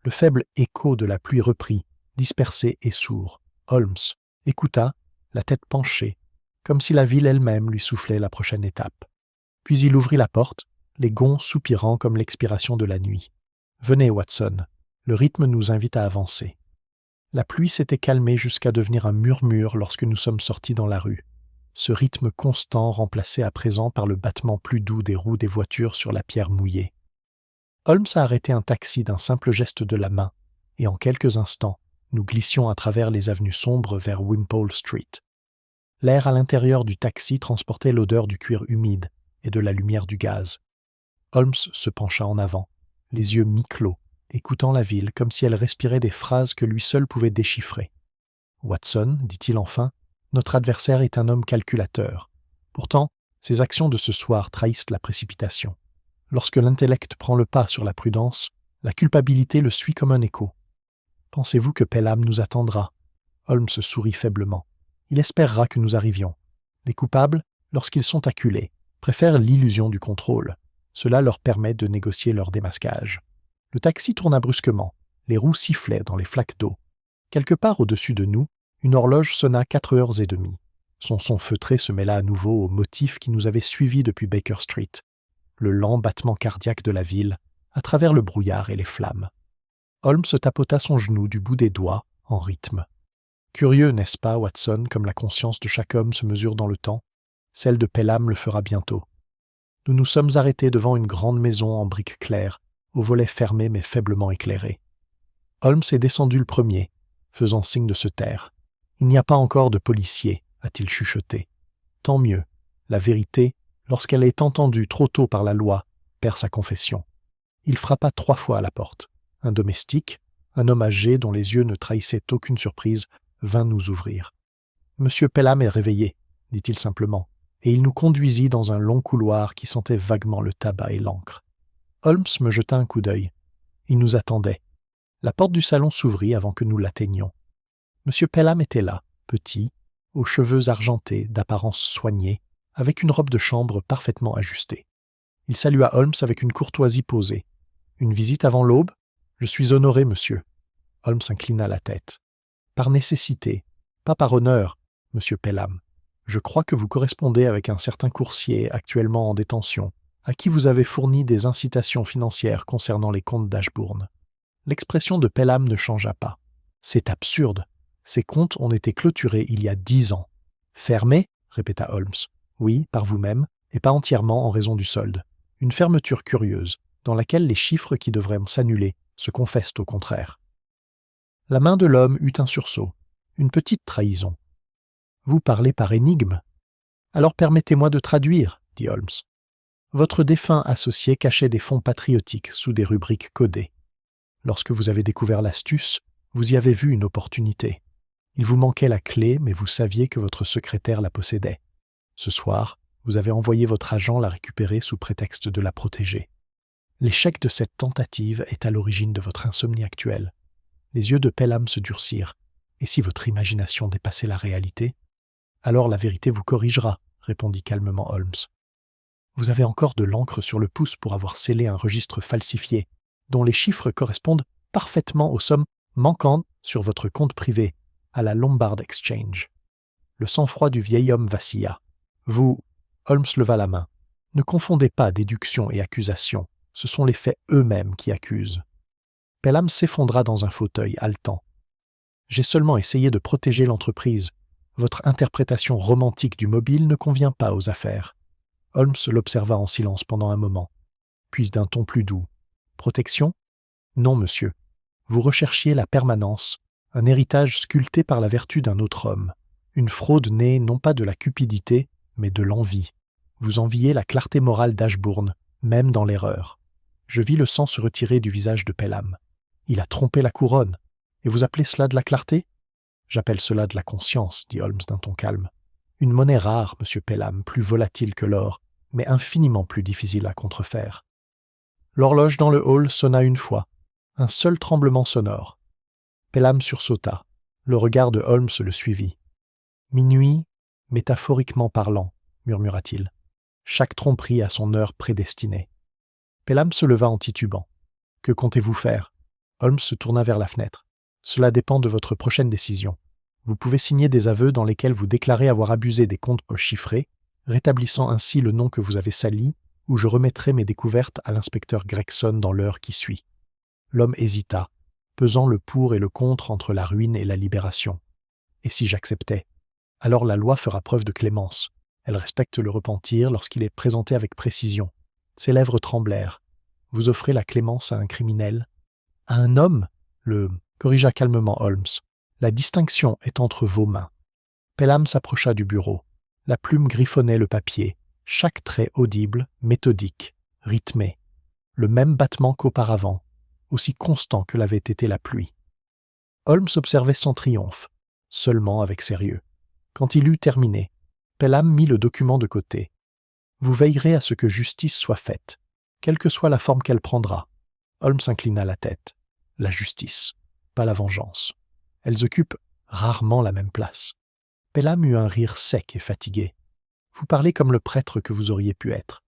Le faible écho de la pluie reprit, dispersé et sourd. Holmes écouta, la tête penchée, comme si la ville elle-même lui soufflait la prochaine étape. Puis il ouvrit la porte, les gonds soupirant comme l'expiration de la nuit. « Venez, Watson, le rythme nous invite à avancer. » La pluie s'était calmée jusqu'à devenir un murmure lorsque nous sommes sortis dans la rue. Ce rythme constant remplacé à présent par le battement plus doux des roues des voitures sur la pierre mouillée. Holmes a arrêté un taxi d'un simple geste de la main, et en quelques instants, nous glissions à travers les avenues sombres vers Wimpole Street. L'air à l'intérieur du taxi transportait l'odeur du cuir humide et de la lumière du gaz. Holmes se pencha en avant, les yeux mi-clos, écoutant la ville comme si elle respirait des phrases que lui seul pouvait déchiffrer. « Watson, dit-il enfin, notre adversaire est un homme calculateur. Pourtant, ses actions de ce soir trahissent la précipitation. Lorsque l'intellect prend le pas sur la prudence, la culpabilité le suit comme un écho. Pensez-vous que Pelham nous attendra? » Holmes sourit faiblement. « Il espérera que nous arrivions. Les coupables, lorsqu'ils sont acculés, préfèrent l'illusion du contrôle. Cela leur permet de négocier leur démasquage. » Le taxi tourna brusquement. Les roues sifflaient dans les flaques d'eau. Quelque part au-dessus de nous, une horloge sonna 4h30. Son son feutré se mêla à nouveau au motif qui nous avait suivis depuis Baker Street, le lent battement cardiaque de la ville, à travers le brouillard et les flammes. Holmes tapota son genou du bout des doigts, en rythme. Curieux, n'est-ce pas, Watson, comme la conscience de chaque homme se mesure dans le temps? Celle de Pelham le fera bientôt. Nous nous sommes arrêtés devant une grande maison en briques claires, aux volets fermés mais faiblement éclairés. Holmes est descendu le premier, faisant signe de se taire. « Il n'y a pas encore de policiers, a-t-il chuchoté. Tant mieux. La vérité, lorsqu'elle est entendue trop tôt par la loi, perd sa confession. Il frappa 3 fois à la porte. Un domestique, un homme âgé dont les yeux ne trahissaient aucune surprise, vint nous ouvrir. « Monsieur Pelham est réveillé, dit-il simplement, et il nous conduisit dans un long couloir qui sentait vaguement le tabac et l'encre. Holmes me jeta un coup d'œil. Il nous attendait. La porte du salon s'ouvrit avant que nous l'atteignions. M. Pelham était là, petit, aux cheveux argentés, d'apparence soignée, avec une robe de chambre parfaitement ajustée. Il salua Holmes avec une courtoisie posée. « Une visite avant l'aube? Je suis honoré, monsieur. » Holmes inclina la tête. « Par nécessité, pas par honneur, monsieur Pelham. Je crois que vous correspondez avec un certain coursier actuellement en détention, à qui vous avez fourni des incitations financières concernant les comptes d'Ashbourne. » L'expression de Pelham ne changea pas. « C'est absurde. Ces comptes ont été clôturés il y a 10 ans. »« Fermés ?» répéta Holmes. « Oui, par vous-même, et pas entièrement en raison du solde. Une fermeture curieuse, dans laquelle les chiffres qui devraient s'annuler se confessent au contraire. » La main de l'homme eut un sursaut, une petite trahison. « Vous parlez par énigme. Alors permettez-moi de traduire, dit Holmes. Votre défunt associé cachait des fonds patriotiques sous des rubriques codées. Lorsque vous avez découvert l'astuce, vous y avez vu une opportunité. Il vous manquait la clé, mais vous saviez que votre secrétaire la possédait. Ce soir, vous avez envoyé votre agent la récupérer sous prétexte de la protéger. L'échec de cette tentative est à l'origine de votre insomnie actuelle. Les yeux de Pelham se durcirent. Et si votre imagination dépassait la réalité? Alors la vérité vous corrigera, répondit calmement Holmes. Vous avez encore de l'encre sur le pouce pour avoir scellé un registre falsifié, dont les chiffres correspondent parfaitement aux sommes manquantes sur votre compte privé, à la Lombard Exchange. Le sang-froid du vieil homme vacilla. Vous Holmes leva la main. Ne confondez pas déduction et accusation. Ce sont les faits eux-mêmes qui accusent. Pelham s'effondra dans un fauteuil haletant. J'ai seulement essayé de protéger l'entreprise. Votre interprétation romantique du mobile ne convient pas aux affaires. Holmes l'observa en silence pendant un moment, puis d'un ton plus doux. Protection ? Non, monsieur. Vous recherchiez la permanence, un héritage sculpté par la vertu d'un autre homme, une fraude née non pas de la cupidité, mais de l'envie. Vous enviez la clarté morale d'Ashbourne, même dans l'erreur. Je vis le sang se retirer du visage de Pelham. Il a trompé la couronne. Et vous appelez cela de la clarté ? J'appelle cela de la conscience, dit Holmes d'un ton calme. Une monnaie rare, monsieur Pelham, plus volatile que l'or, mais infiniment plus difficile à contrefaire. L'horloge dans le hall sonna une fois. Un seul tremblement sonore. Pelham sursauta. Le regard de Holmes le suivit. Minuit, métaphoriquement parlant, murmura-t-il. Chaque tromperie a son heure prédestinée. Pelham se leva en titubant. Que comptez-vous faire ? Holmes se tourna vers la fenêtre. Cela dépend de votre prochaine décision. Vous pouvez signer des aveux dans lesquels vous déclarez avoir abusé des comptes chiffrés, rétablissant ainsi le nom que vous avez sali, ou je remettrai mes découvertes à l'inspecteur Gregson dans l'heure qui suit. L'homme hésita, pesant le pour et le contre entre la ruine et la libération. Et si j'acceptais ? Alors la loi fera preuve de clémence. Elle respecte le repentir lorsqu'il est présenté avec précision. Ses lèvres tremblèrent. Vous offrez la clémence à un criminel ? À un homme ? Le corrigea calmement Holmes. La distinction est entre vos mains. Pelham s'approcha du bureau. La plume griffonnait le papier, chaque trait audible, méthodique, rythmé. Le même battement qu'auparavant, aussi constant que l'avait été la pluie. Holmes observait sans triomphe, seulement avec sérieux. Quand il eut terminé, Pelham mit le document de côté. Vous veillerez à ce que justice soit faite, quelle que soit la forme qu'elle prendra. Holmes inclina la tête. La justice, pas la vengeance. Elles occupent rarement la même place. Pelham eut un rire sec et fatigué. Vous parlez comme le prêtre que vous auriez pu être.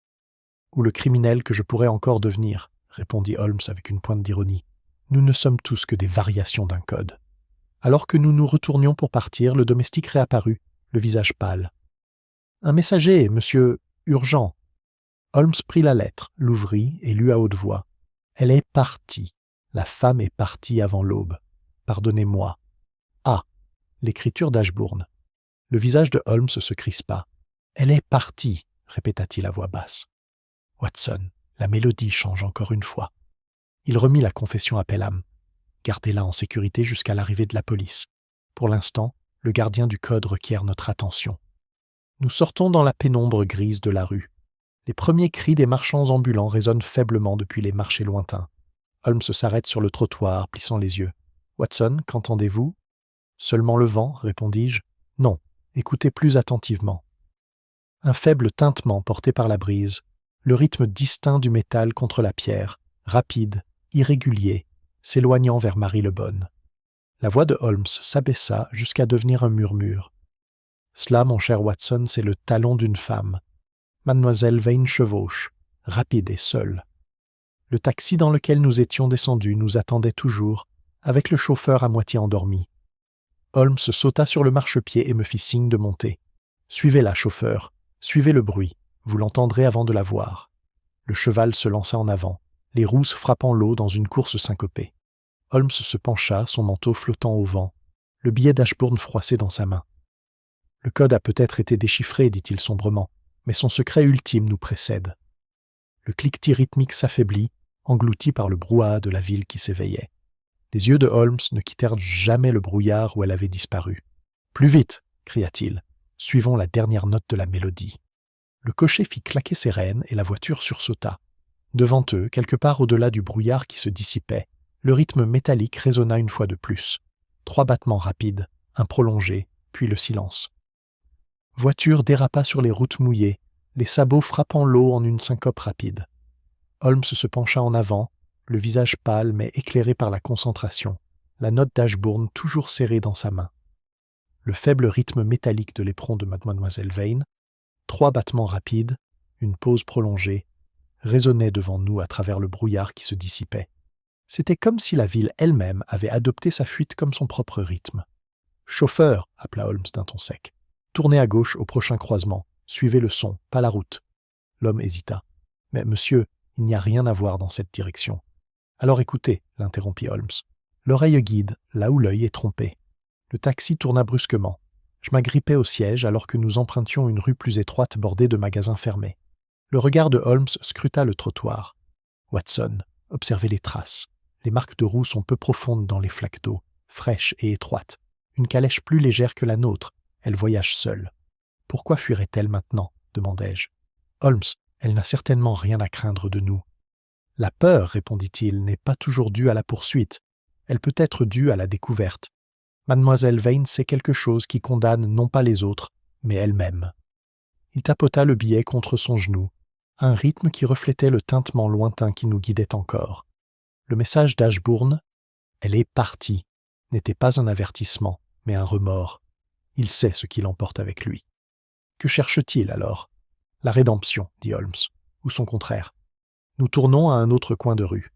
Ou le criminel que je pourrais encore devenir, répondit Holmes avec une pointe d'ironie. Nous ne sommes tous que des variations d'un code. Alors que nous nous retournions pour partir, le domestique réapparut, le visage pâle. Un messager, monsieur, urgent. Holmes prit la lettre, l'ouvrit et lut à haute voix. Elle est partie. La femme est partie avant l'aube. Pardonnez-moi. Ah, l'écriture d'Ashbourne. Le visage de Holmes se crispa. Elle est partie, répéta-t-il à voix basse. Watson, la mélodie change encore une fois. Il remit la confession à Pelham. Gardez-la en sécurité jusqu'à l'arrivée de la police. Pour l'instant, le gardien du code requiert notre attention. Nous sortons dans la pénombre grise de la rue. Les premiers cris des marchands ambulants résonnent faiblement depuis les marchés lointains. Holmes s'arrête sur le trottoir, plissant les yeux. « Watson, qu'entendez-vous » ?»« Seulement le vent, répondis-je. »« Non, écoutez plus attentivement. » Un faible tintement porté par la brise, le rythme distinct du métal contre la pierre, rapide, irrégulier, s'éloignant vers Marylebone. La voix de Holmes s'abaissa jusqu'à devenir un murmure. « Cela, mon cher Watson, c'est le talon d'une femme. Mademoiselle Vane chevauche, rapide et seule. Le taxi dans lequel nous étions descendus nous attendait toujours, avec le chauffeur à moitié endormi. Holmes sauta sur le marchepied et me fit signe de monter. « Suivez-la, chauffeur, suivez le bruit, vous l'entendrez avant de la voir. » Le cheval se lança en avant, les roues frappant l'eau dans une course syncopée. Holmes se pencha, son manteau flottant au vent, le billet d'Ashbourne froissé dans sa main. « Le code a peut-être été déchiffré, dit-il sombrement, mais son secret ultime nous précède. » Le cliquetis rythmique s'affaiblit, englouti par le brouhaha de la ville qui s'éveillait. Les yeux de Holmes ne quittèrent jamais le brouillard où elle avait disparu. « Plus vite !» cria-t-il. « Suivons la dernière note de la mélodie. » Le cocher fit claquer ses rênes et la voiture sursauta. Devant eux, quelque part au-delà du brouillard qui se dissipait, le rythme métallique résonna une fois de plus. 3 battements rapides, un prolongé, puis le silence. Voiture dérapa sur les routes mouillées, les sabots frappant l'eau en une syncope rapide. Holmes se pencha en avant, le visage pâle mais éclairé par la concentration, la note d'Ashbourne toujours serrée dans sa main. Le faible rythme métallique de l'éperon de Mademoiselle Vane, 3 battements rapides, une pause prolongée, résonnait devant nous à travers le brouillard qui se dissipait. C'était comme si la ville elle-même avait adopté sa fuite comme son propre rythme. « Chauffeur !» appela Holmes d'un ton sec. « Tournez à gauche au prochain croisement, Suivez le son, pas la route. L'homme hésita. Mais monsieur, il n'y a rien à voir dans cette direction. Alors écoutez, l'interrompit Holmes. L'oreille guide, là où l'œil est trompé. Le taxi tourna brusquement. Je m'agrippais au siège alors que nous empruntions une rue plus étroite bordée de magasins fermés. Le regard de Holmes scruta le trottoir. Watson, observez les traces. Les marques de roues sont peu profondes dans les flaques d'eau, fraîches et étroites. Une calèche plus légère que la nôtre. Elle voyage seule. Pourquoi fuirait-elle maintenant ? Demandai-je. Holmes, elle n'a certainement rien à craindre de nous. La peur, répondit-il, n'est pas toujours due à la poursuite. Elle peut être due à la découverte. Mademoiselle Vane sait quelque chose qui condamne non pas les autres, mais elle-même. Il tapota le billet contre son genou, un rythme qui reflétait le tintement lointain qui nous guidait encore. Le message d'Ashbourne, « Elle est partie », n'était pas un avertissement, mais un remords. Il sait ce qu'il emporte avec lui. Que cherche-t-il alors ? La rédemption, dit Holmes, ou son contraire. Nous tournons à un autre coin de rue.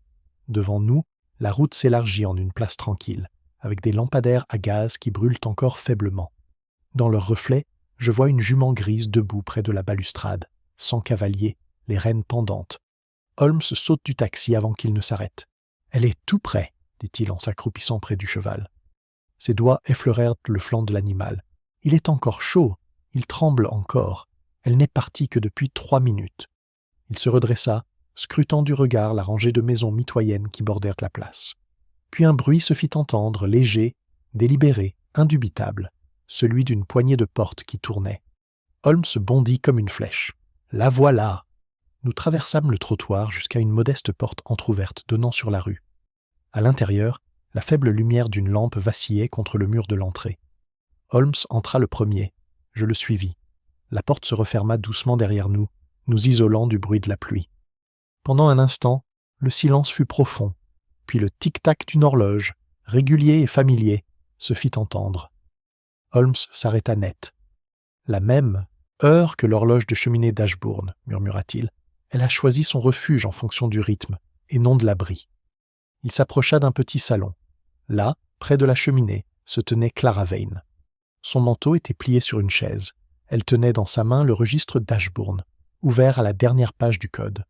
Devant nous, la route s'élargit en une place tranquille, avec des lampadaires à gaz qui brûlent encore faiblement. Dans leur reflet, je vois une jument grise debout près de la balustrade, sans cavalier, les rênes pendantes. Holmes saute du taxi avant qu'il ne s'arrête. « Elle est tout près », dit-il en s'accroupissant près du cheval. Ses doigts effleurèrent le flanc de l'animal. « Il est encore chaud, il tremble encore. Elle n'est partie que depuis 3 minutes. » Il se redressa, scrutant du regard la rangée de maisons mitoyennes qui bordèrent la place. Puis un bruit se fit entendre, léger, délibéré, indubitable, celui d'une poignée de porte qui tournait. Holmes bondit comme une flèche. « La voilà !» Nous traversâmes le trottoir jusqu'à une modeste porte entr'ouverte donnant sur la rue. À l'intérieur, la faible lumière d'une lampe vacillait contre le mur de l'entrée. Holmes entra le premier. Je le suivis. La porte se referma doucement derrière nous, nous isolant du bruit de la pluie. Pendant un instant, le silence fut profond, puis le tic-tac d'une horloge, régulier et familier, se fit entendre. Holmes s'arrêta net. « La même heure que l'horloge de cheminée d'Ashbourne, » murmura-t-il. « Elle a choisi son refuge en fonction du rythme, et non de l'abri. » Il s'approcha d'un petit salon. Là, près de la cheminée, se tenait Clara Vane. Son manteau était plié sur une chaise. Elle tenait dans sa main le registre d'Ashbourne, ouvert à la dernière page du code.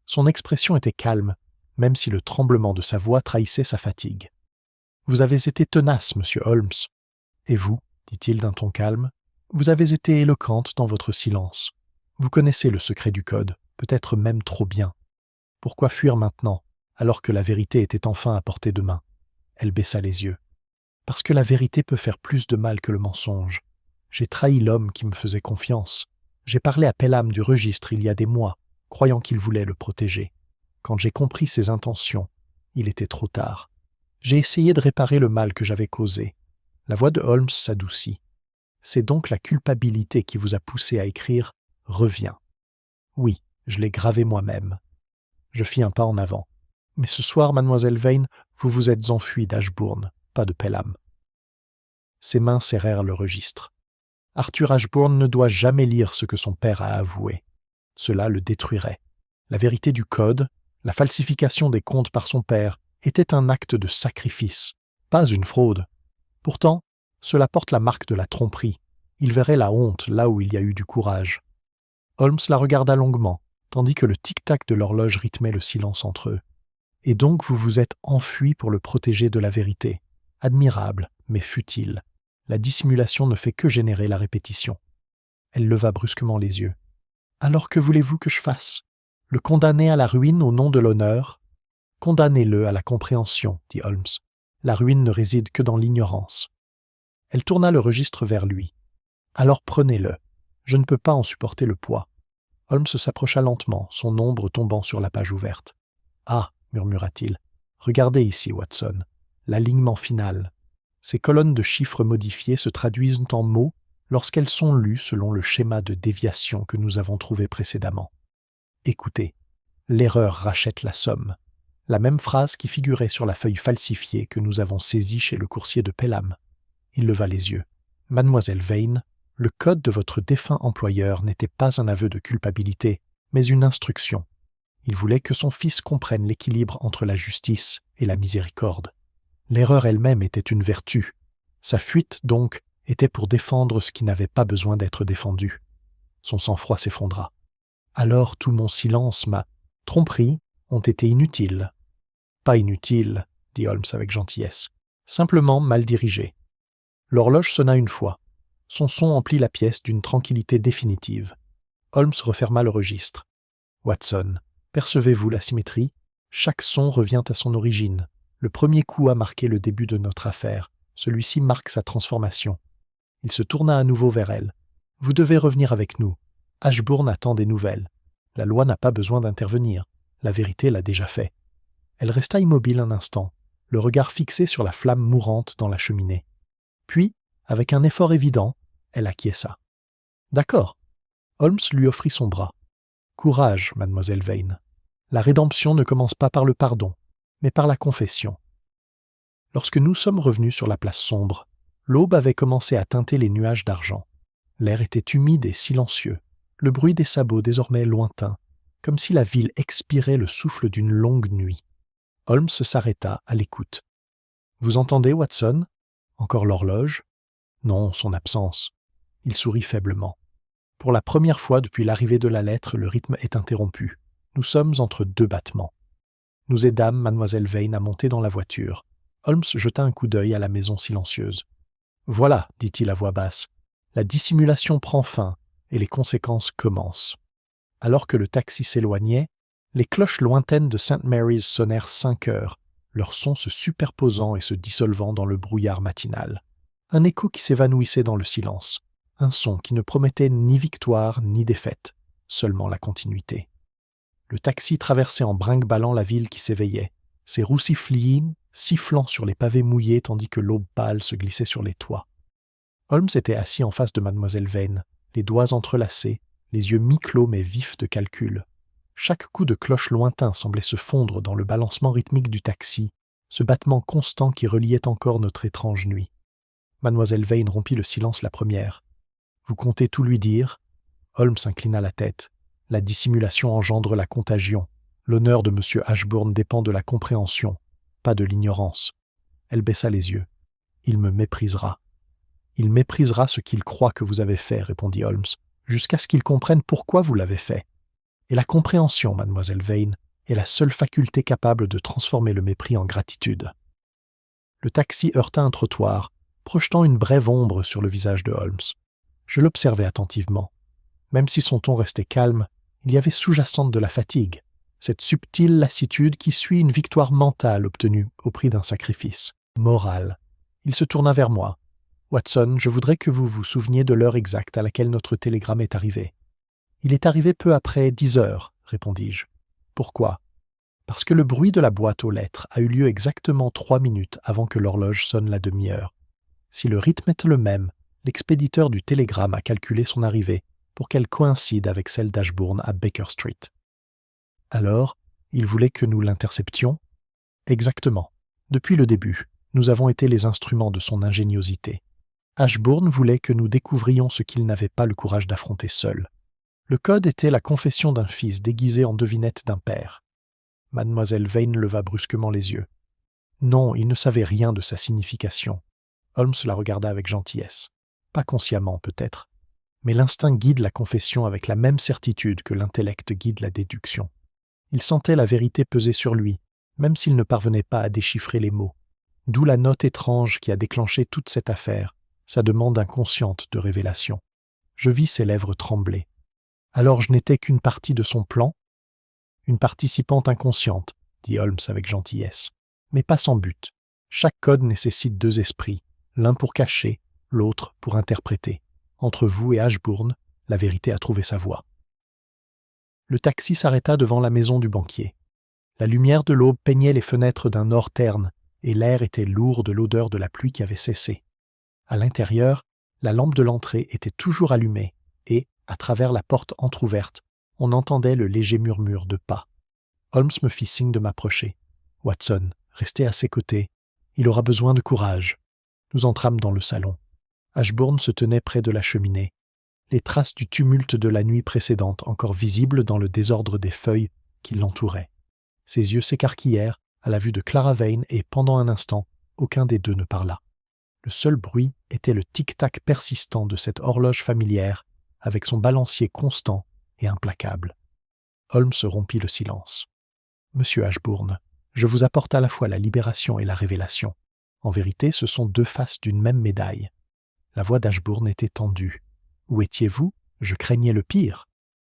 Son expression était calme, même si le tremblement de sa voix trahissait sa fatigue. « Vous avez été tenace, monsieur Holmes. Et vous, dit-il d'un ton calme, vous avez été éloquente dans votre silence. Vous connaissez le secret du code, peut-être même trop bien. Pourquoi fuir maintenant, alors que la vérité était enfin à portée de main ? » Elle baissa les yeux. « Parce que la vérité peut faire plus de mal que le mensonge. J'ai trahi l'homme qui me faisait confiance. J'ai parlé à Pelham du registre il y a des mois, croyant qu'il voulait le protéger. Quand j'ai compris ses intentions, il était trop tard. J'ai essayé de réparer le mal que j'avais causé. » La voix de Holmes s'adoucit. « C'est donc la culpabilité qui vous a poussé à écrire « Reviens ». Oui, je l'ai gravé moi-même. » Je fis un pas en avant. « Mais ce soir, mademoiselle Vane, vous vous êtes enfuie d'Ashbourne, pas de Pelham. » Ses mains serrèrent le registre. Arthur Ashbourne ne doit jamais lire ce que son père a avoué. Cela le détruirait. La vérité du code, la falsification des comptes par son père, était un acte de sacrifice, pas une fraude. Pourtant, cela porte la marque de la tromperie. Il verrait la honte là où il y a eu du courage. Holmes la regarda longuement, tandis que le tic-tac de l'horloge rythmait le silence entre eux. « Et donc vous vous êtes enfui pour le protéger de la vérité. Admirable, mais futile. La dissimulation ne fait que générer la répétition. » Elle leva brusquement les yeux. « Alors que voulez-vous que je fasse ? Le condamner à la ruine au nom de l'honneur ? Condamnez-le à la compréhension, dit Holmes. La ruine ne réside que dans l'ignorance. » Elle tourna le registre vers lui. « Alors prenez-le. Je ne peux pas en supporter le poids. » Holmes s'approcha lentement, son ombre tombant sur la page ouverte. « Ah !» murmura-t-il. « Regardez ici, Watson. L'alignement final. Ces colonnes de chiffres modifiés se traduisent en mots lorsqu'elles sont lues selon le schéma de déviation que nous avons trouvé précédemment. Écoutez, l'erreur rachète la somme. La même phrase qui figurait sur la feuille falsifiée que nous avons saisie chez le coursier de Pelham. » Il leva les yeux. « Mademoiselle Vane, le code de votre défunt employeur n'était pas un aveu de culpabilité, mais une instruction. Il voulait que son fils comprenne l'équilibre entre la justice et la miséricorde. L'erreur elle-même était une vertu. Sa fuite, donc, était pour défendre ce qui n'avait pas besoin d'être défendu. Son sang-froid s'effondra. Alors tout mon silence, ma tromperie, ont été inutiles. Pas inutiles, dit Holmes avec gentillesse. Simplement mal dirigés. L'horloge sonna une fois. Son son emplit la pièce d'une tranquillité définitive. Holmes referma le registre. Watson, percevez-vous la symétrie? Chaque son revient à son origine. Le premier coup a marqué le début de notre affaire. Celui-ci marque sa transformation. Il se tourna à nouveau vers elle. Vous devez revenir avec nous. Ashbourne attend des nouvelles. La loi n'a pas besoin d'intervenir. La vérité l'a déjà fait. Elle resta immobile un instant, le regard fixé sur la flamme mourante dans la cheminée. Puis, avec un effort évident, elle acquiesça. D'accord. Holmes lui offrit son bras. Courage, mademoiselle Vane. La rédemption ne commence pas par le pardon, mais par la confession. Lorsque nous sommes revenus sur la place sombre, l'aube avait commencé à teinter les nuages d'argent. L'air était humide et silencieux, le bruit des sabots désormais lointain, comme si la ville expirait le souffle d'une longue nuit. Holmes s'arrêta à l'écoute. « Vous entendez, Watson ? Encore l'horloge ? Non, son absence. » Il sourit faiblement. « Pour la première fois depuis l'arrivée de la lettre, le rythme est interrompu. Nous sommes entre deux battements. » Nous aidâmes mademoiselle Vane à monter dans la voiture. Holmes jeta un coup d'œil à la maison silencieuse. « Voilà, dit-il à voix basse, la dissimulation prend fin et les conséquences commencent. » Alors que le taxi s'éloignait, les cloches lointaines de St. Mary's sonnèrent 5 heures, leur son se superposant et se dissolvant dans le brouillard matinal. Un écho qui s'évanouissait dans le silence, un son qui ne promettait ni victoire ni défaite, seulement la continuité. Le taxi traversait en brinque-ballant la ville qui s'éveillait, ses roues sifflant sur les pavés mouillés tandis que l'aube pâle se glissait sur les toits. Holmes était assis en face de mademoiselle Vane, les doigts entrelacés, les yeux mi-clos mais vifs de calcul. Chaque coup de cloche lointain semblait se fondre dans le balancement rythmique du taxi, ce battement constant qui reliait encore notre étrange nuit. Mademoiselle Vane rompit le silence la première. « Vous comptez tout lui dire ?» Holmes inclina la tête. La dissimulation engendre la contagion. L'honneur de M. Ashbourne dépend de la compréhension, pas de l'ignorance. Elle baissa les yeux. « Il me méprisera. »« Il méprisera ce qu'il croit que vous avez fait, » répondit Holmes, « jusqu'à ce qu'il comprenne pourquoi vous l'avez fait. Et la compréhension, mademoiselle Vane, est la seule faculté capable de transformer le mépris en gratitude. » Le taxi heurta un trottoir, projetant une brève ombre sur le visage de Holmes. Je l'observais attentivement. Même si son ton restait calme, il y avait sous-jacente de la fatigue, cette subtile lassitude qui suit une victoire mentale obtenue au prix d'un sacrifice moral. Il se tourna vers moi. « Watson, je voudrais que vous vous souveniez de l'heure exacte à laquelle notre télégramme est arrivé. » « Il est arrivé peu après 10 heures, répondis-je. « Pourquoi ? » « Parce que le bruit de la boîte aux lettres a eu lieu exactement 3 minutes avant que l'horloge sonne la demi-heure. Si le rythme est le même, l'expéditeur du télégramme a calculé son arrivée pour qu'elle coïncide avec celle d'Ashbourne à Baker Street. Alors, il voulait que nous l'interceptions ? Exactement. Depuis le début, nous avons été les instruments de son ingéniosité. Ashbourne voulait que nous découvrions ce qu'il n'avait pas le courage d'affronter seul. Le code était la confession d'un fils déguisé en devinette d'un père. Mademoiselle Vane leva brusquement les yeux. Non, il ne savait rien de sa signification. Holmes la regarda avec gentillesse. Pas consciemment, peut-être. Mais l'instinct guide la confession avec la même certitude que l'intellect guide la déduction. Il sentait la vérité peser sur lui, même s'il ne parvenait pas à déchiffrer les mots. D'où la note étrange qui a déclenché toute cette affaire, sa demande inconsciente de révélation. Je vis ses lèvres trembler. Alors je n'étais qu'une partie de son plan ? Une participante inconsciente, dit Holmes avec gentillesse, mais pas sans but. Chaque code nécessite 2 esprits, l'un pour cacher, l'autre pour interpréter. Entre vous et Ashbourne, la vérité a trouvé sa voie. Le taxi s'arrêta devant la maison du banquier. La lumière de l'aube peignait les fenêtres d'un or terne, et l'air était lourd de l'odeur de la pluie qui avait cessé. À l'intérieur, la lampe de l'entrée était toujours allumée, et, à travers la porte entr'ouverte, on entendait le léger murmure de pas. Holmes me fit signe de m'approcher. « Watson, restez à ses côtés. Il aura besoin de courage. » Nous entrâmes dans le salon. Ashbourne se tenait près de la cheminée. Les traces du tumulte de la nuit précédente encore visibles dans le désordre des feuilles qui l'entouraient. Ses yeux s'écarquillèrent à la vue de Clara Vane et, pendant un instant, aucun des deux ne parla. Le seul bruit était le tic-tac persistant de cette horloge familière avec son balancier constant et implacable. Holmes rompit le silence. « Monsieur Ashbourne, je vous apporte à la fois la libération et la révélation. En vérité, ce sont deux faces d'une même médaille. » La voix d'Ashbourne était tendue. « Où étiez-vous ? Je craignais le pire. »«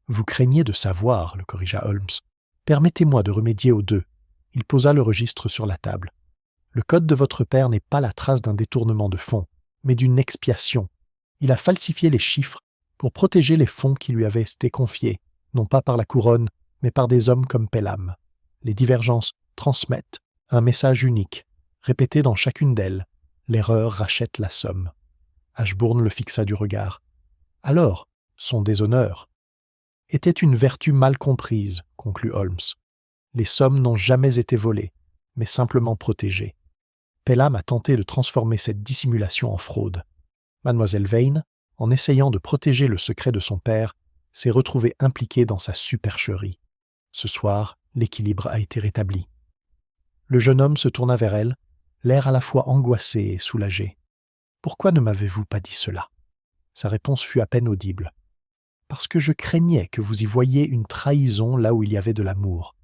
Vous craignez de savoir, le corrigea Holmes. Permettez-moi de remédier aux deux. » Il posa le registre sur la table. « Le code de votre père n'est pas la trace d'un détournement de fonds, mais d'une expiation. Il a falsifié les chiffres pour protéger les fonds qui lui avaient été confiés, non pas par la couronne, mais par des hommes comme Pelham. Les divergences transmettent un message unique, répété dans chacune d'elles. L'erreur rachète la somme. » Ashbourne le fixa du regard. « Alors, son déshonneur était une vertu mal comprise, conclut Holmes. Les sommes n'ont jamais été volées, mais simplement protégées. Pelham a tenté de transformer cette dissimulation en fraude. Mademoiselle Vane, en essayant de protéger le secret de son père, s'est retrouvée impliquée dans sa supercherie. Ce soir, l'équilibre a été rétabli. » Le jeune homme se tourna vers elle, l'air à la fois angoissé et soulagé. « Pourquoi ne m'avez-vous pas dit cela ?» Sa réponse fut à peine audible. « Parce que je craignais que vous y voyiez une trahison là où il y avait de l'amour. »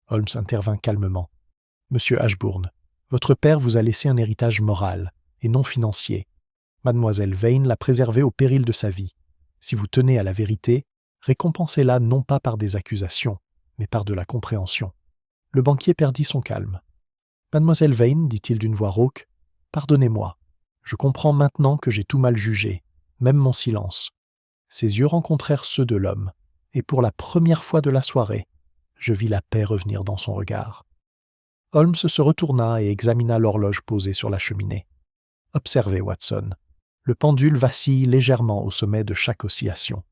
Holmes intervint calmement. « Monsieur Ashbourne, votre père vous a laissé un héritage moral, et non financier. Mademoiselle Vane l'a préservé au péril de sa vie. Si vous tenez à la vérité, récompensez-la non pas par des accusations, mais par de la compréhension. » Le banquier perdit son calme. « Mademoiselle Vane, dit-il d'une voix rauque, pardonnez-moi. Je comprends maintenant que j'ai tout mal jugé, même mon silence. » Ses yeux rencontrèrent ceux de l'homme, et pour la première fois de la soirée, je vis la paix revenir dans son regard. Holmes se retourna et examina l'horloge posée sur la cheminée. « Observez, Watson. Le pendule vacille légèrement au sommet de chaque oscillation.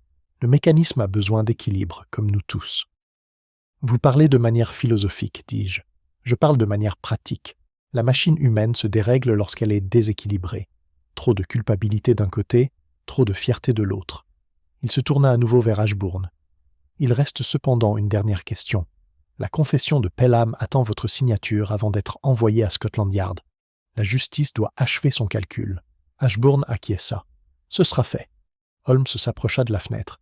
Le mécanisme a besoin d'équilibre, comme nous tous. »« Vous parlez de manière philosophique, dis-je. Je parle de manière pratique. La machine humaine se dérègle lorsqu'elle est déséquilibrée. Trop de culpabilité d'un côté, trop de fierté de l'autre. » Il se tourna à nouveau vers Ashbourne. « Il reste cependant une dernière question. La confession de Pelham attend votre signature avant d'être envoyée à Scotland Yard. La justice doit achever son calcul. » Ashbourne acquiesça. « Ce sera fait. » Holmes s'approcha de la fenêtre.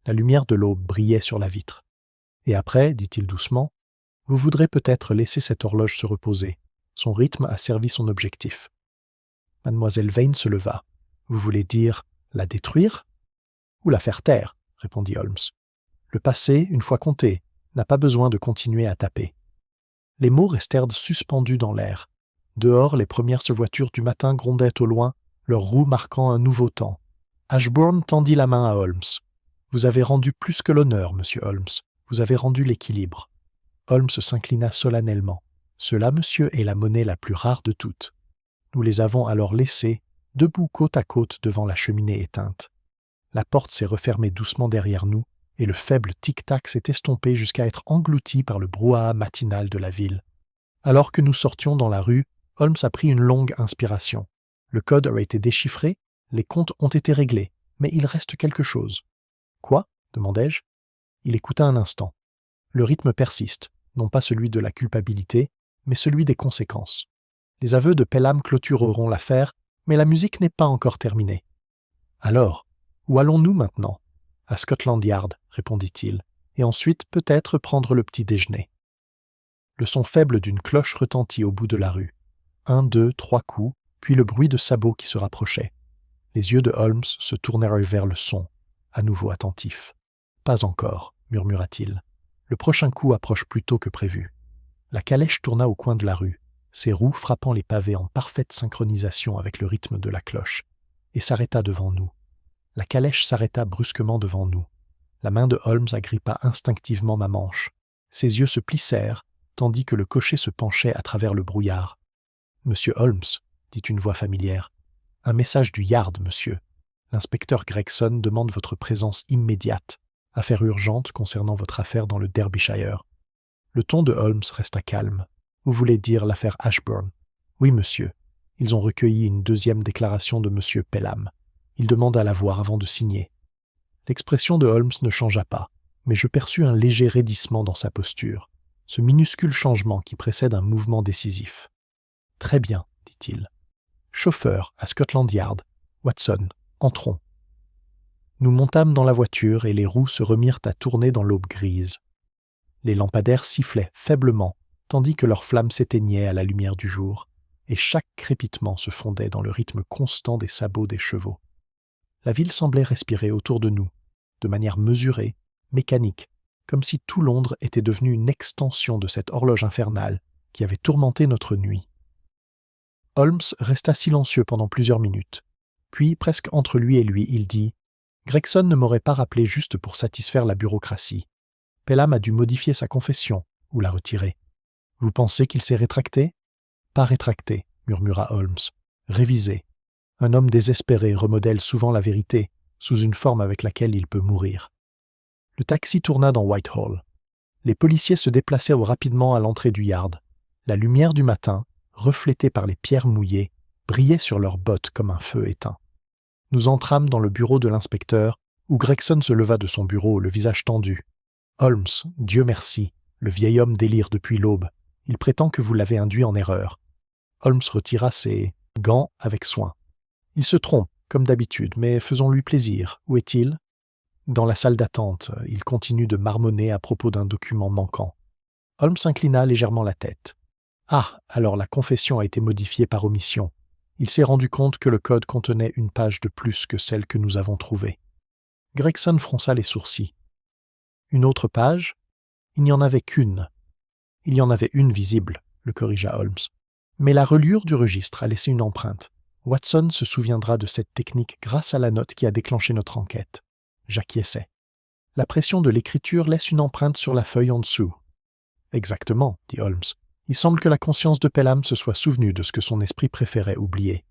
La lumière de l'aube brillait sur la vitre. « Et après, dit-il doucement, vous voudrez peut-être laisser cette horloge se reposer. Son rythme a servi son objectif. » Mademoiselle Vane se leva. « Vous voulez dire la détruire ? » « Ou la faire taire, » répondit Holmes. « Le passé, une fois compté, n'a pas besoin de continuer à taper. » Les mots restèrent suspendus dans l'air. Dehors, les premières voitures du matin grondaient au loin, leurs roues marquant un nouveau temps. Ashbourne tendit la main à Holmes. « Vous avez rendu plus que l'honneur, monsieur Holmes. Vous avez rendu l'équilibre. » Holmes s'inclina solennellement. « Cela, monsieur, est la monnaie la plus rare de toutes. » Nous les avons alors laissés, debout côte à côte devant la cheminée éteinte. La porte s'est refermée doucement derrière nous, et le faible tic-tac s'est estompé jusqu'à être englouti par le brouhaha matinal de la ville. Alors que nous sortions dans la rue, Holmes a pris une longue inspiration. Le code a été déchiffré, les comptes ont été réglés, mais il reste quelque chose. « Quoi ?» demandai-je. Il écouta un instant. « Le rythme persiste, non pas celui de la culpabilité, mais celui des conséquences. Les aveux de Pelham clôtureront l'affaire, mais la musique n'est pas encore terminée. »« Alors, où allons-nous maintenant ? » ?»« À Scotland Yard, » répondit-il, « et ensuite peut-être prendre le petit déjeuner. » Le son faible d'une cloche retentit au bout de la rue. 1, 2, 3 coups, puis le bruit de sabots qui se rapprochaient. Les yeux de Holmes se tournèrent vers le son, à nouveau attentifs. « Pas encore, » murmura-t-il. « Le prochain coup approche plus tôt que prévu. » La calèche tourna au coin de la rue, ses roues frappant les pavés en parfaite synchronisation avec le rythme de la cloche, et s'arrêta devant nous. La calèche s'arrêta brusquement devant nous. La main de Holmes agrippa instinctivement ma manche. Ses yeux se plissèrent, tandis que le cocher se penchait à travers le brouillard. « Monsieur Holmes, » dit une voix familière. « Un message du Yard, monsieur. L'inspecteur Gregson demande votre présence immédiate. Affaire urgente concernant votre affaire dans le Derbyshire. » Le ton de Holmes resta calme. « Vous voulez dire l'affaire Ashbourne ? » ?»« Oui, monsieur. Ils ont recueilli une deuxième déclaration de monsieur Pelham. Il demande à la voir avant de signer. » L'expression de Holmes ne changea pas, mais je perçus un léger raidissement dans sa posture, ce minuscule changement qui précède un mouvement décisif. « Très bien, » dit-il. « Chauffeur, à Scotland Yard. Watson, entrons. » Nous montâmes dans la voiture et les roues se remirent à tourner dans l'aube grise. Les lampadaires sifflaient faiblement, tandis que leurs flammes s'éteignaient à la lumière du jour, et chaque crépitement se fondait dans le rythme constant des sabots des chevaux. La ville semblait respirer autour de nous, de manière mesurée, mécanique, comme si tout Londres était devenu une extension de cette horloge infernale qui avait tourmenté notre nuit. Holmes resta silencieux pendant plusieurs minutes. Puis, presque entre lui et lui, il dit « Gregson ne m'aurait pas rappelé juste pour satisfaire la bureaucratie. Pelham a dû modifier sa confession ou la retirer. Vous pensez qu'il s'est rétracté ? » ?»« Pas rétracté, murmura Holmes. Révisé. Un homme désespéré remodèle souvent la vérité sous une forme avec laquelle il peut mourir. » Le taxi tourna dans Whitehall. Les policiers se déplacèrent rapidement à l'entrée du yard. La lumière du matin, reflétée par les pierres mouillées, brillait sur leurs bottes comme un feu éteint. Nous entrâmes dans le bureau de l'inspecteur, où Gregson se leva de son bureau, le visage tendu. « Holmes, Dieu merci, le vieil homme délire depuis l'aube. Il prétend que vous l'avez induit en erreur. » Holmes retira ses gants avec soin. « Il se trompe, comme d'habitude, mais faisons-lui plaisir. Où est-il » ? « Dans la salle d'attente. Il continue de marmonner à propos d'un document manquant. » Holmes inclina légèrement la tête. « Ah, alors la confession a été modifiée par omission. Il s'est rendu compte que le code contenait une page de plus que celle que nous avons trouvée. » Gregson fronça les sourcils. « Une autre page ? Il n'y en avait qu'une. » « Il y en avait une visible, » le corrigea Holmes. « Mais la reliure du registre a laissé une empreinte. Watson se souviendra de cette technique grâce à la note qui a déclenché notre enquête. » J'acquiesçai. « La pression de l'écriture laisse une empreinte sur la feuille en dessous. »« Exactement, » dit Holmes. « Il semble que la conscience de Pelham se soit souvenue de ce que son esprit préférait oublier. »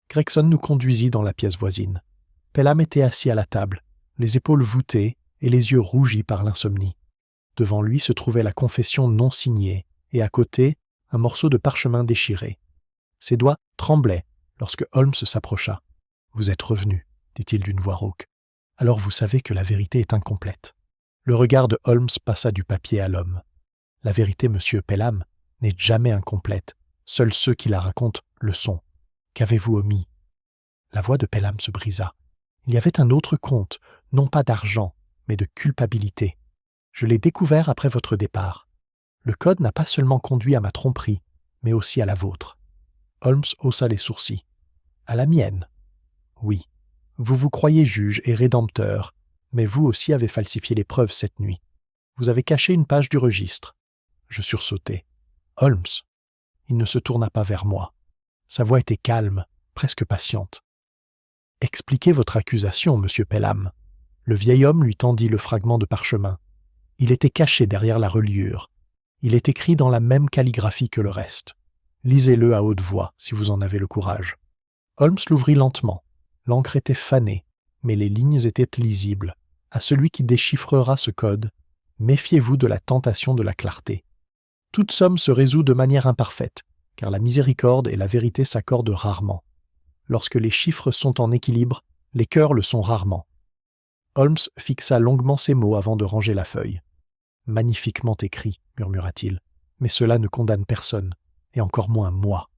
Gregson nous conduisit dans la pièce voisine. Pelham était assis à la table, les épaules voûtées et les yeux rougis par l'insomnie. Devant lui se trouvait la confession non signée, et à côté, un morceau de parchemin déchiré. Ses doigts tremblaient lorsque Holmes s'approcha. « Vous êtes revenu, » dit-il d'une voix rauque. « Alors vous savez que la vérité est incomplète. » Le regard de Holmes passa du papier à l'homme. « La vérité, monsieur Pelham, n'est jamais incomplète. Seuls ceux qui la racontent le sont. Qu'avez-vous omis ?» La voix de Pelham se brisa. Il y avait un autre compte, non pas d'argent, mais de culpabilité. Je l'ai découvert après votre départ. Le code n'a pas seulement conduit à ma tromperie, mais aussi à la vôtre. Holmes haussa les sourcils. À la mienne ? Oui. Vous vous croyez juge et rédempteur, mais vous aussi avez falsifié les preuves cette nuit. Vous avez caché une page du registre. Je sursautai. Holmes. Il ne se tourna pas vers moi. Sa voix était calme, presque patiente. Expliquez votre accusation, monsieur Pelham. Le vieil homme lui tendit le fragment de parchemin. Il était caché derrière la reliure. Il est écrit dans la même calligraphie que le reste. Lisez-le à haute voix, si vous en avez le courage. Holmes l'ouvrit lentement. L'encre était fanée, mais les lignes étaient lisibles. À celui qui déchiffrera ce code, méfiez-vous de la tentation de la clarté. Toute somme se résout de manière imparfaite, car la miséricorde et la vérité s'accordent rarement. Lorsque les chiffres sont en équilibre, les cœurs le sont rarement. Holmes fixa longuement ces mots avant de ranger la feuille. « Magnifiquement écrit, » murmura-t-il, « mais cela ne condamne personne, et encore moins moi. »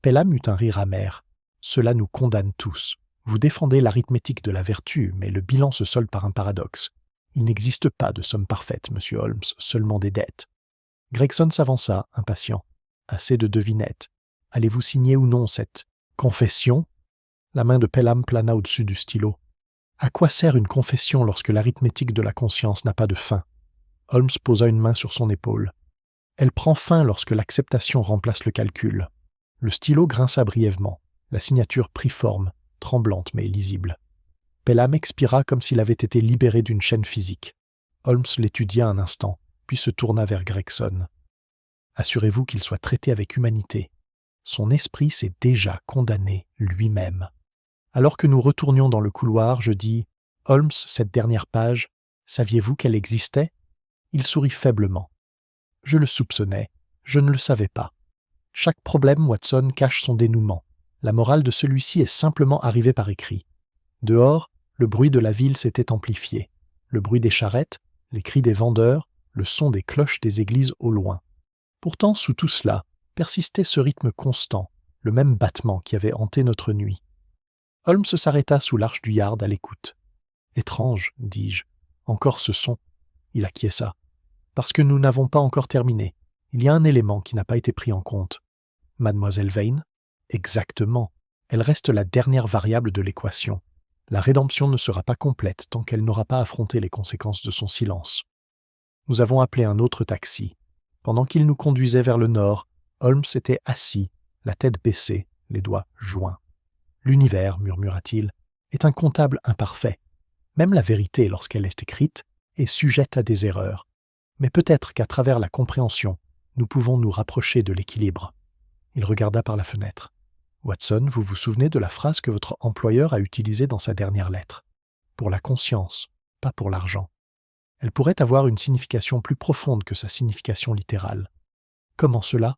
Pelham eut un rire amer. « Cela nous condamne tous. Vous défendez l'arithmétique de la vertu, mais le bilan se solde par un paradoxe. Il n'existe pas de somme parfaite, monsieur Holmes, seulement des dettes. » Gregson s'avança, impatient. « Assez de devinettes. Allez-vous signer ou non cette confession ?» La main de Pelham plana au-dessus du stylo. « À quoi sert une confession lorsque l'arithmétique de la conscience n'a pas de fin ?» Holmes posa une main sur son épaule. « Elle prend fin lorsque l'acceptation remplace le calcul. » Le stylo grinça brièvement. La signature prit forme, tremblante mais lisible. Pelham expira comme s'il avait été libéré d'une chaîne physique. Holmes l'étudia un instant, puis se tourna vers Gregson. « Assurez-vous qu'il soit traité avec humanité. Son esprit s'est déjà condamné lui-même. » Alors que nous retournions dans le couloir, je dis « Holmes, cette dernière page, saviez-vous qu'elle existait ?» Il sourit faiblement. « Je le soupçonnais, je ne le savais pas. Chaque problème, Watson, cache son dénouement. La morale de celui-ci est simplement arrivée par écrit. Dehors, le bruit de la ville s'était amplifié. Le bruit des charrettes, les cris des vendeurs, le son des cloches des églises au loin. Pourtant, sous tout cela, persistait ce rythme constant, le même battement qui avait hanté notre nuit. Holmes s'arrêta sous l'arche du yard à l'écoute. Étrange, dis-je. Encore ce son. Il acquiesça. Parce que nous n'avons pas encore terminé. Il y a un élément qui n'a pas été pris en compte. Mademoiselle Vane? Exactement. Elle reste la dernière variable de l'équation. La rédemption ne sera pas complète tant qu'elle n'aura pas affronté les conséquences de son silence. Nous avons appelé un autre taxi. Pendant qu'il nous conduisait vers le nord, Holmes était assis, la tête baissée, les doigts joints. « L'univers, murmura-t-il, est un comptable imparfait. Même la vérité, lorsqu'elle est écrite, est sujette à des erreurs. Mais peut-être qu'à travers la compréhension, nous pouvons nous rapprocher de l'équilibre. » Il regarda par la fenêtre. « Watson, vous vous souvenez de la phrase que votre employeur a utilisée dans sa dernière lettre? Pour la conscience, pas pour l'argent. Elle pourrait avoir une signification plus profonde que sa signification littérale. » Comment cela?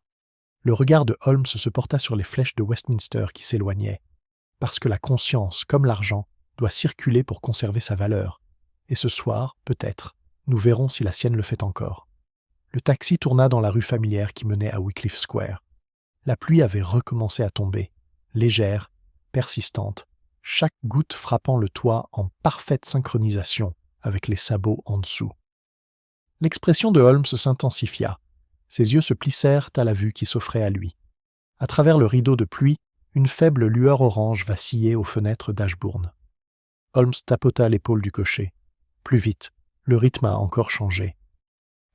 Le regard de Holmes se porta sur les flèches de Westminster qui s'éloignaient. Parce que la conscience, comme l'argent, doit circuler pour conserver sa valeur. Et ce soir, peut-être, nous verrons si la sienne le fait encore. Le taxi tourna dans la rue familière qui menait à Wycliffe Square. La pluie avait recommencé à tomber, légère, persistante, chaque goutte frappant le toit en parfaite synchronisation avec les sabots en dessous. L'expression de Holmes s'intensifia. Ses yeux se plissèrent à la vue qui s'offrait à lui. À travers le rideau de pluie, une faible lueur orange vacillait aux fenêtres d'Ashbourne. Holmes tapota l'épaule du cocher. Plus vite, le rythme a encore changé.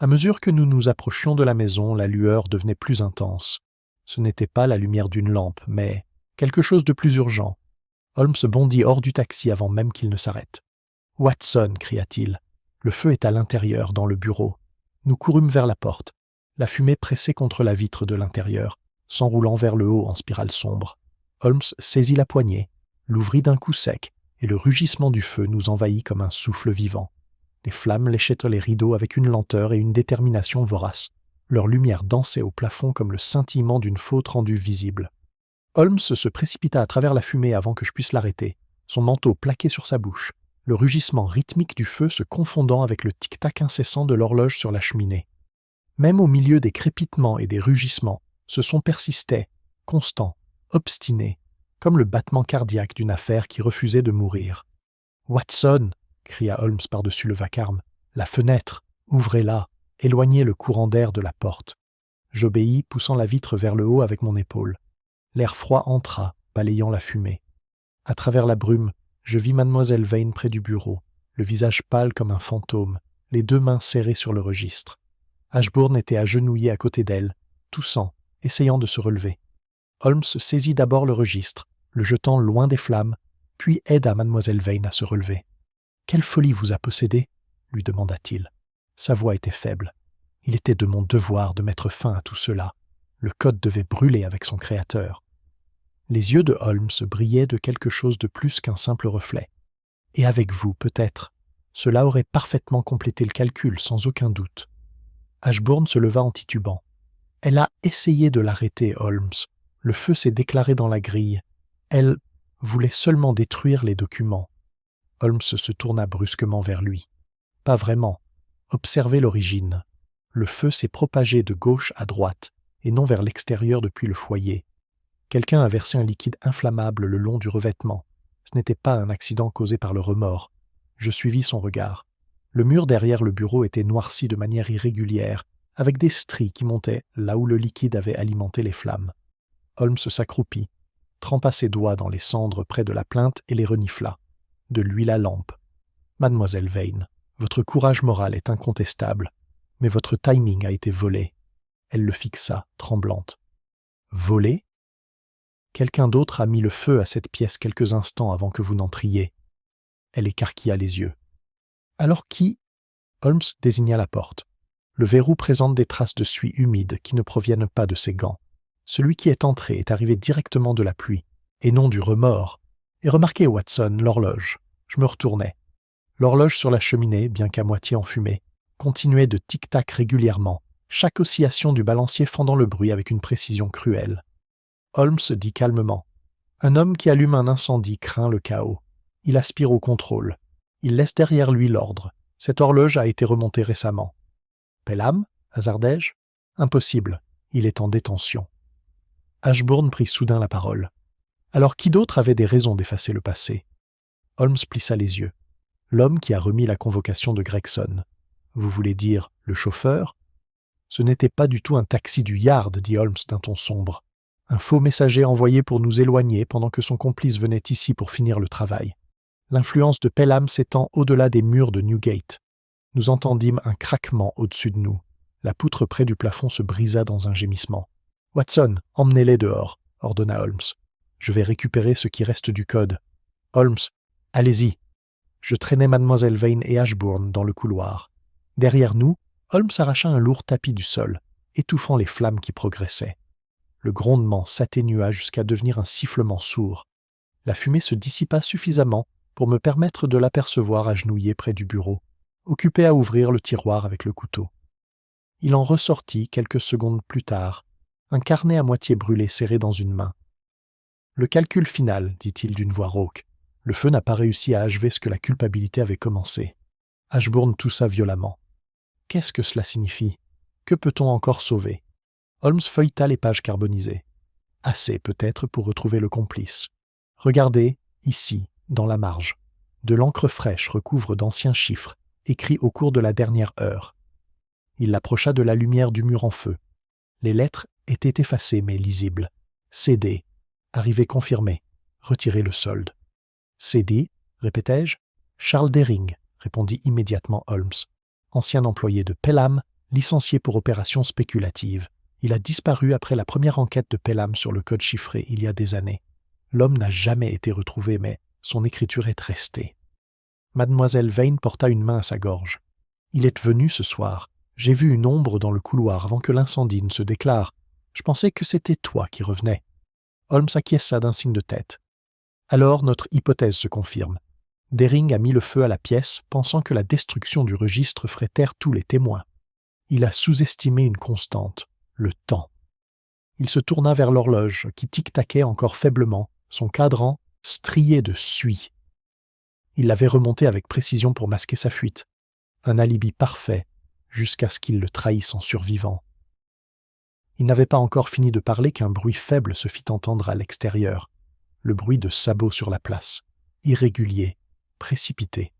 À mesure que nous nous approchions de la maison, la lueur devenait plus intense. Ce n'était pas la lumière d'une lampe, mais quelque chose de plus urgent. Holmes bondit hors du taxi avant même qu'il ne s'arrête. « Watson !» cria-t-il. « Le feu est à l'intérieur, dans le bureau. » Nous courûmes vers la porte. La fumée pressait contre la vitre de l'intérieur, s'enroulant vers le haut en spirale sombre. Holmes saisit la poignée, l'ouvrit d'un coup sec, et le rugissement du feu nous envahit comme un souffle vivant. Les flammes léchaient les rideaux avec une lenteur et une détermination voraces. Leur lumière dansait au plafond comme le scintillement d'une faute rendue visible. Holmes se précipita à travers la fumée avant que je puisse l'arrêter, son manteau plaqué sur sa bouche, le rugissement rythmique du feu se confondant avec le tic-tac incessant de l'horloge sur la cheminée. Même au milieu des crépitements et des rugissements, ce son persistait, constant, obstiné, comme le battement cardiaque d'une affaire qui refusait de mourir. « Watson !» cria Holmes par-dessus le vacarme. « La fenêtre, ouvrez-la, éloignez le courant d'air de la porte. » J'obéis, poussant la vitre vers le haut avec mon épaule. L'air froid entra, balayant la fumée. À travers la brume, je vis Mademoiselle Vane près du bureau, le visage pâle comme un fantôme, les deux mains serrées sur le registre. Ashbourne était agenouillé à côté d'elle, toussant, essayant de se relever. Holmes saisit d'abord le registre, le jetant loin des flammes, puis aida Mademoiselle Vane à se relever. « Quelle folie vous a possédé ?» lui demanda-t-il. Sa voix était faible. Il était de mon devoir de mettre fin à tout cela. Le code devait brûler avec son créateur. Les yeux de Holmes brillaient de quelque chose de plus qu'un simple reflet. Et avec vous, peut-être. Cela aurait parfaitement complété le calcul, sans aucun doute. Ashbourne se leva en titubant. Elle a essayé de l'arrêter, Holmes. Le feu s'est déclaré dans la grille. Elle voulait seulement détruire les documents. Holmes se tourna brusquement vers lui. Pas vraiment. Observez l'origine. Le feu s'est propagé de gauche à droite, et non vers l'extérieur depuis le foyer. Quelqu'un a versé un liquide inflammable le long du revêtement. Ce n'était pas un accident causé par le remords. Je suivis son regard. Le mur derrière le bureau était noirci de manière irrégulière, avec des stries qui montaient là où le liquide avait alimenté les flammes. Holmes s'accroupit, trempa ses doigts dans les cendres près de la plinthe et les renifla. De l'huile à lampe. « Mademoiselle Vane, votre courage moral est incontestable, mais votre timing a été volé. » Elle le fixa, tremblante. « Volé ? Quelqu'un d'autre a mis le feu à cette pièce quelques instants avant que vous n'entriez. » Elle écarquilla les yeux. « Alors qui ?» Holmes désigna la porte. Le verrou présente des traces de suie humide qui ne proviennent pas de ses gants. Celui qui est entré est arrivé directement de la pluie, et non du remords. Et remarquez, Watson, l'horloge. Je me retournai. L'horloge sur la cheminée, bien qu'à moitié enfumée, continuait de tic-tac régulièrement, chaque oscillation du balancier fendant le bruit avec une précision cruelle. Holmes dit calmement. Un homme qui allume un incendie craint le chaos. Il aspire au contrôle. Il laisse derrière lui l'ordre. Cette horloge a été remontée récemment. Pelham, hasardai-je ? Impossible. Il est en détention. Ashbourne prit soudain la parole. Alors qui d'autre avait des raisons d'effacer le passé ? Holmes plissa les yeux. L'homme qui a remis la convocation de Gregson. Vous voulez dire le chauffeur? Ce n'était pas du tout un taxi du Yard, dit Holmes d'un ton sombre. Un faux messager envoyé pour nous éloigner pendant que son complice venait ici pour finir le travail. L'influence de Pelham s'étend au-delà des murs de Newgate. Nous entendîmes un craquement au-dessus de nous. La poutre près du plafond se brisa dans un gémissement. « Watson, emmenez-les dehors », ordonna Holmes. « Je vais récupérer ce qui reste du code. »« Holmes, allez-y !» Je traînais Mademoiselle Vane et Ashbourne dans le couloir. Derrière nous, Holmes arracha un lourd tapis du sol, étouffant les flammes qui progressaient. Le grondement s'atténua jusqu'à devenir un sifflement sourd. La fumée se dissipa suffisamment pour me permettre de l'apercevoir agenouillé près du bureau, occupé à ouvrir le tiroir avec le couteau. Il en ressortit quelques secondes plus tard, un carnet à moitié brûlé serré dans une main. « Le calcul final, dit-il d'une voix rauque. Le feu n'a pas réussi à achever ce que la culpabilité avait commencé. » Ashbourne toussa violemment. « Qu'est-ce que cela signifie? Que peut-on encore sauver ?» Holmes feuilleta les pages carbonisées. Assez, peut-être, pour retrouver le complice. « Regardez, ici, dans la marge. De l'encre fraîche recouvre d'anciens chiffres, écrits au cours de la dernière heure. » Il l'approcha de la lumière du mur en feu. Les lettres étaient effacées mais lisibles. CD. Arrivée confirmée. Retirez le solde. CD, répétai-je. Charles Dering, répondit immédiatement Holmes. Ancien employé de Pelham, licencié pour opérations spéculatives. Il a disparu après la première enquête de Pelham sur le code chiffré il y a des années. L'homme n'a jamais été retrouvé, mais son écriture est restée. Mademoiselle Vane porta une main à sa gorge. Il est venu ce soir. J'ai vu une ombre dans le couloir avant que l'incendie ne se déclare. Je pensais que c'était toi qui revenais. Holmes acquiesça d'un signe de tête. Alors notre hypothèse se confirme. Dering a mis le feu à la pièce, pensant que la destruction du registre ferait taire tous les témoins. Il a sous-estimé une constante, le temps. Il se tourna vers l'horloge, qui tic-taquait encore faiblement, son cadran strié de suie. Il l'avait remonté avec précision pour masquer sa fuite. Un alibi parfait, jusqu'à ce qu'il le trahisse en survivant. Il n'avait pas encore fini de parler qu'un bruit faible se fit entendre à l'extérieur, le bruit de sabots sur la place, irrégulier, précipité.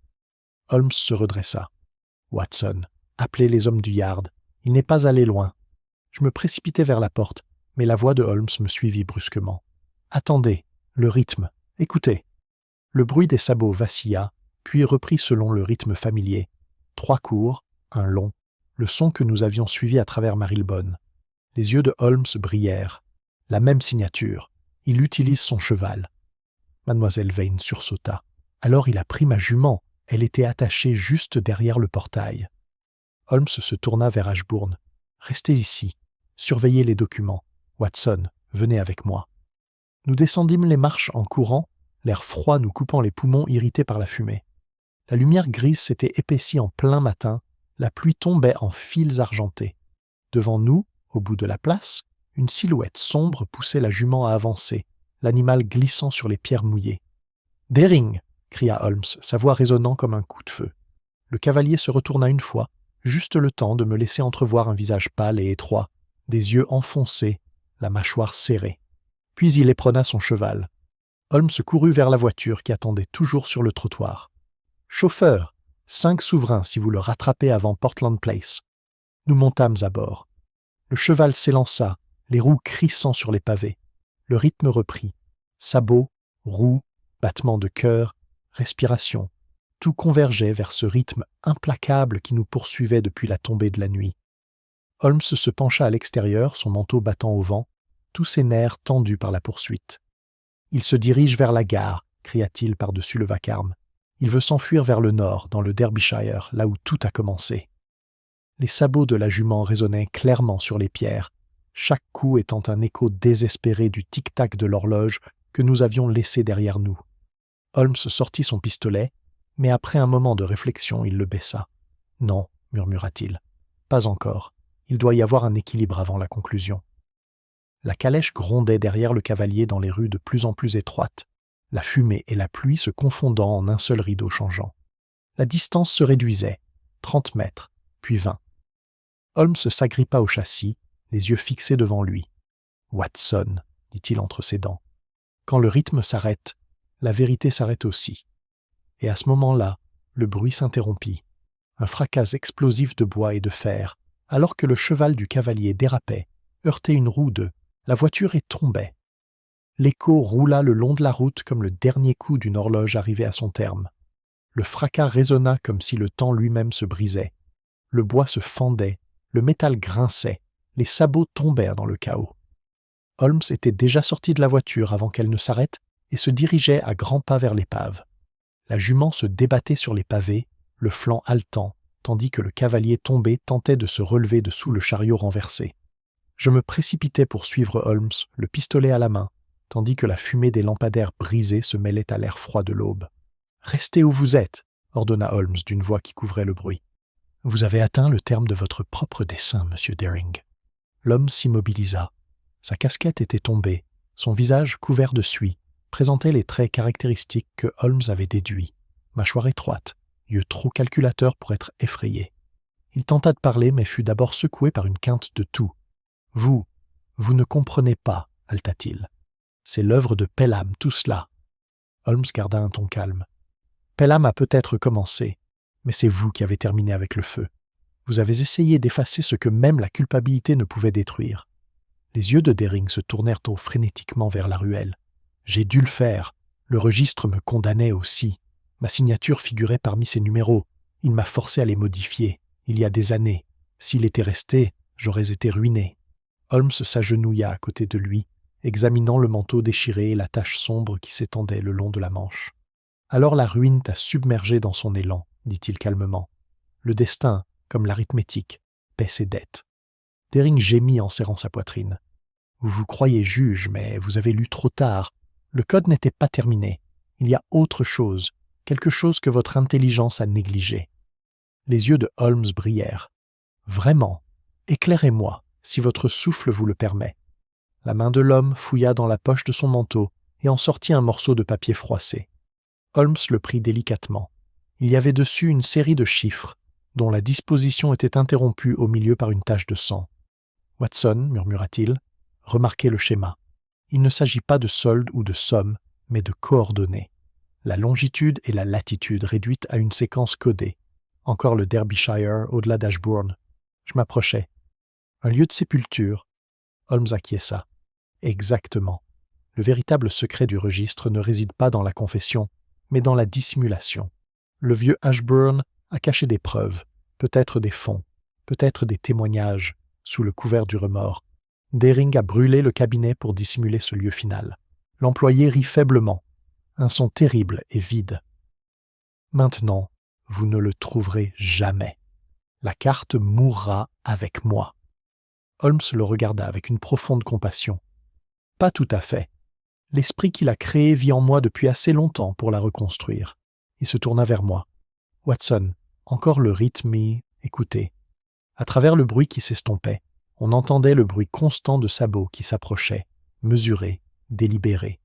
Holmes se redressa. « Watson, appelez les hommes du Yard. Il n'est pas allé loin. » Je me précipitai vers la porte, mais la voix de Holmes me suivit brusquement. « Attendez, le rythme, écoutez. » Le bruit des sabots vacilla, puis reprit selon le rythme familier. 3 courts, un long, le son que nous avions suivi à travers Marylebone. Les yeux de Holmes brillèrent. La même signature. Il utilise son cheval. Mademoiselle Vane sursauta. Alors il a pris ma jument. Elle était attachée juste derrière le portail. Holmes se tourna vers Ashbourne. « Restez ici. Surveillez les documents. Watson, venez avec moi. » Nous descendîmes les marches en courant, l'air froid nous coupant les poumons irrités par la fumée. La lumière grise s'était épaissie en plein matin, la pluie tombait en fils argentés. Devant nous, au bout de la place, une silhouette sombre poussait la jument à avancer, l'animal glissant sur les pierres mouillées. « Dering !» cria Holmes, sa voix résonnant comme un coup de feu. Le cavalier se retourna une fois, juste le temps de me laisser entrevoir un visage pâle et étroit, des yeux enfoncés, la mâchoire serrée. Puis il éperonna son cheval. Holmes courut vers la voiture qui attendait toujours sur le trottoir. « Chauffeur, 5 souverains si vous le rattrapez avant Portland Place. » Nous montâmes à bord. Le cheval s'élança, les roues crissant sur les pavés. Le rythme reprit. Sabots, roues, battements de cœur, respiration. Tout convergeait vers ce rythme implacable qui nous poursuivait depuis la tombée de la nuit. Holmes se pencha à l'extérieur, son manteau battant au vent, tous ses nerfs tendus par la poursuite. « Il se dirige vers la gare », cria-t-il par-dessus le vacarme. « Il veut s'enfuir vers le nord, dans le Derbyshire, là où tout a commencé. » Les sabots de la jument résonnaient clairement sur les pierres, chaque coup étant un écho désespéré du tic-tac de l'horloge que nous avions laissé derrière nous. Holmes sortit son pistolet, mais après un moment de réflexion, il le baissa. « Non, » murmura-t-il, « pas encore. Il doit y avoir un équilibre avant la conclusion. » La calèche grondait derrière le cavalier dans les rues de plus en plus étroites, la fumée et la pluie se confondant en un seul rideau changeant. La distance se réduisait, 30 mètres, puis 20. Holmes s'agrippa au châssis, les yeux fixés devant lui. « Watson, » dit-il entre ses dents. « Quand le rythme s'arrête, la vérité s'arrête aussi. » Et à ce moment-là, Le bruit s'interrompit. Un fracas explosif de bois et de fer, alors que le cheval du cavalier dérapait, heurtait une roue de la voiture et tombait. L'écho roula le long de la route comme le dernier coup d'une horloge arrivé à son terme. Le fracas résonna comme si le temps lui-même se brisait. Le bois se fendait, le métal grinçait, les sabots tombèrent dans le chaos. Holmes était déjà sorti de la voiture avant qu'elle ne s'arrête et se dirigeait à grands pas vers l'épave. La jument se débattait sur les pavés, le flanc haletant, tandis que le cavalier tombé tentait de se relever de sous le chariot renversé. Je me précipitais pour suivre Holmes, le pistolet à la main, tandis que la fumée des lampadaires brisés se mêlait à l'air froid de l'aube. « Restez où vous êtes !» ordonna Holmes d'une voix qui couvrait le bruit. « Vous avez atteint le terme de votre propre dessein, monsieur Deering. » L'homme s'immobilisa. Sa casquette était tombée, son visage couvert de suie, présentait les traits caractéristiques que Holmes avait déduits. Mâchoire étroite, yeux trop calculateurs pour être effrayés. Il tenta de parler, mais fut d'abord secoué par une quinte de toux. « Vous ne comprenez pas, haleta-t-il. C'est l'œuvre de Pelham, tout cela. » Holmes garda un ton calme. « Pelham a peut-être commencé, mais c'est vous qui avez terminé avec le feu. Vous avez essayé d'effacer ce que même la culpabilité ne pouvait détruire. » Les yeux de Deering se tournèrent frénétiquement vers la ruelle. « J'ai dû le faire. Le registre me condamnait aussi. Ma signature figurait parmi ces numéros. Il m'a forcé à les modifier, il y a des années. S'il était resté, j'aurais été ruiné. » Holmes s'agenouilla à côté de lui, examinant le manteau déchiré et la tache sombre qui s'étendait le long de la manche. « Alors la ruine t'a submergé dans son élan, » dit-il calmement. « Le destin, comme l'arithmétique, paie ses dettes. » Deering gémit en serrant sa poitrine. « Vous vous croyez juge, mais vous avez lu trop tard. Le code n'était pas terminé. Il y a autre chose, quelque chose que votre intelligence a négligé. » Les yeux de Holmes brillèrent. « Vraiment, éclairez-moi, si votre souffle vous le permet. » La main de l'homme fouilla dans la poche de son manteau et en sortit un morceau de papier froissé. Holmes le prit délicatement. Il y avait dessus une série de chiffres, dont la disposition était interrompue au milieu par une tache de sang. « Watson, murmura-t-il, remarquez le schéma. Il ne s'agit pas de solde ou de somme, mais de coordonnées. La longitude et la latitude réduites à une séquence codée. Encore le Derbyshire, au-delà d'Ashbourne. Je m'approchais. Un lieu de sépulture. » Holmes acquiesça. « Exactement. Le véritable secret du registre ne réside pas dans la confession, mais dans la dissimulation. Le vieux Ashburn a caché des preuves, peut-être des fonds, peut-être des témoignages, sous le couvert du remords. Deering a brûlé le cabinet pour dissimuler ce lieu final. L'employé rit faiblement. Un son terrible et vide. Maintenant, vous ne le trouverez jamais. La carte mourra avec moi. » Holmes le regarda avec une profonde compassion. « Pas tout à fait. L'esprit qu'il a créé vit en moi depuis assez longtemps pour la reconstruire. » Il se tourna vers moi. « Watson, encore le rythme et... Écoutez. » À travers le bruit qui s'estompait, on entendait le bruit constant de sabots qui s'approchaient, mesurés, délibérés.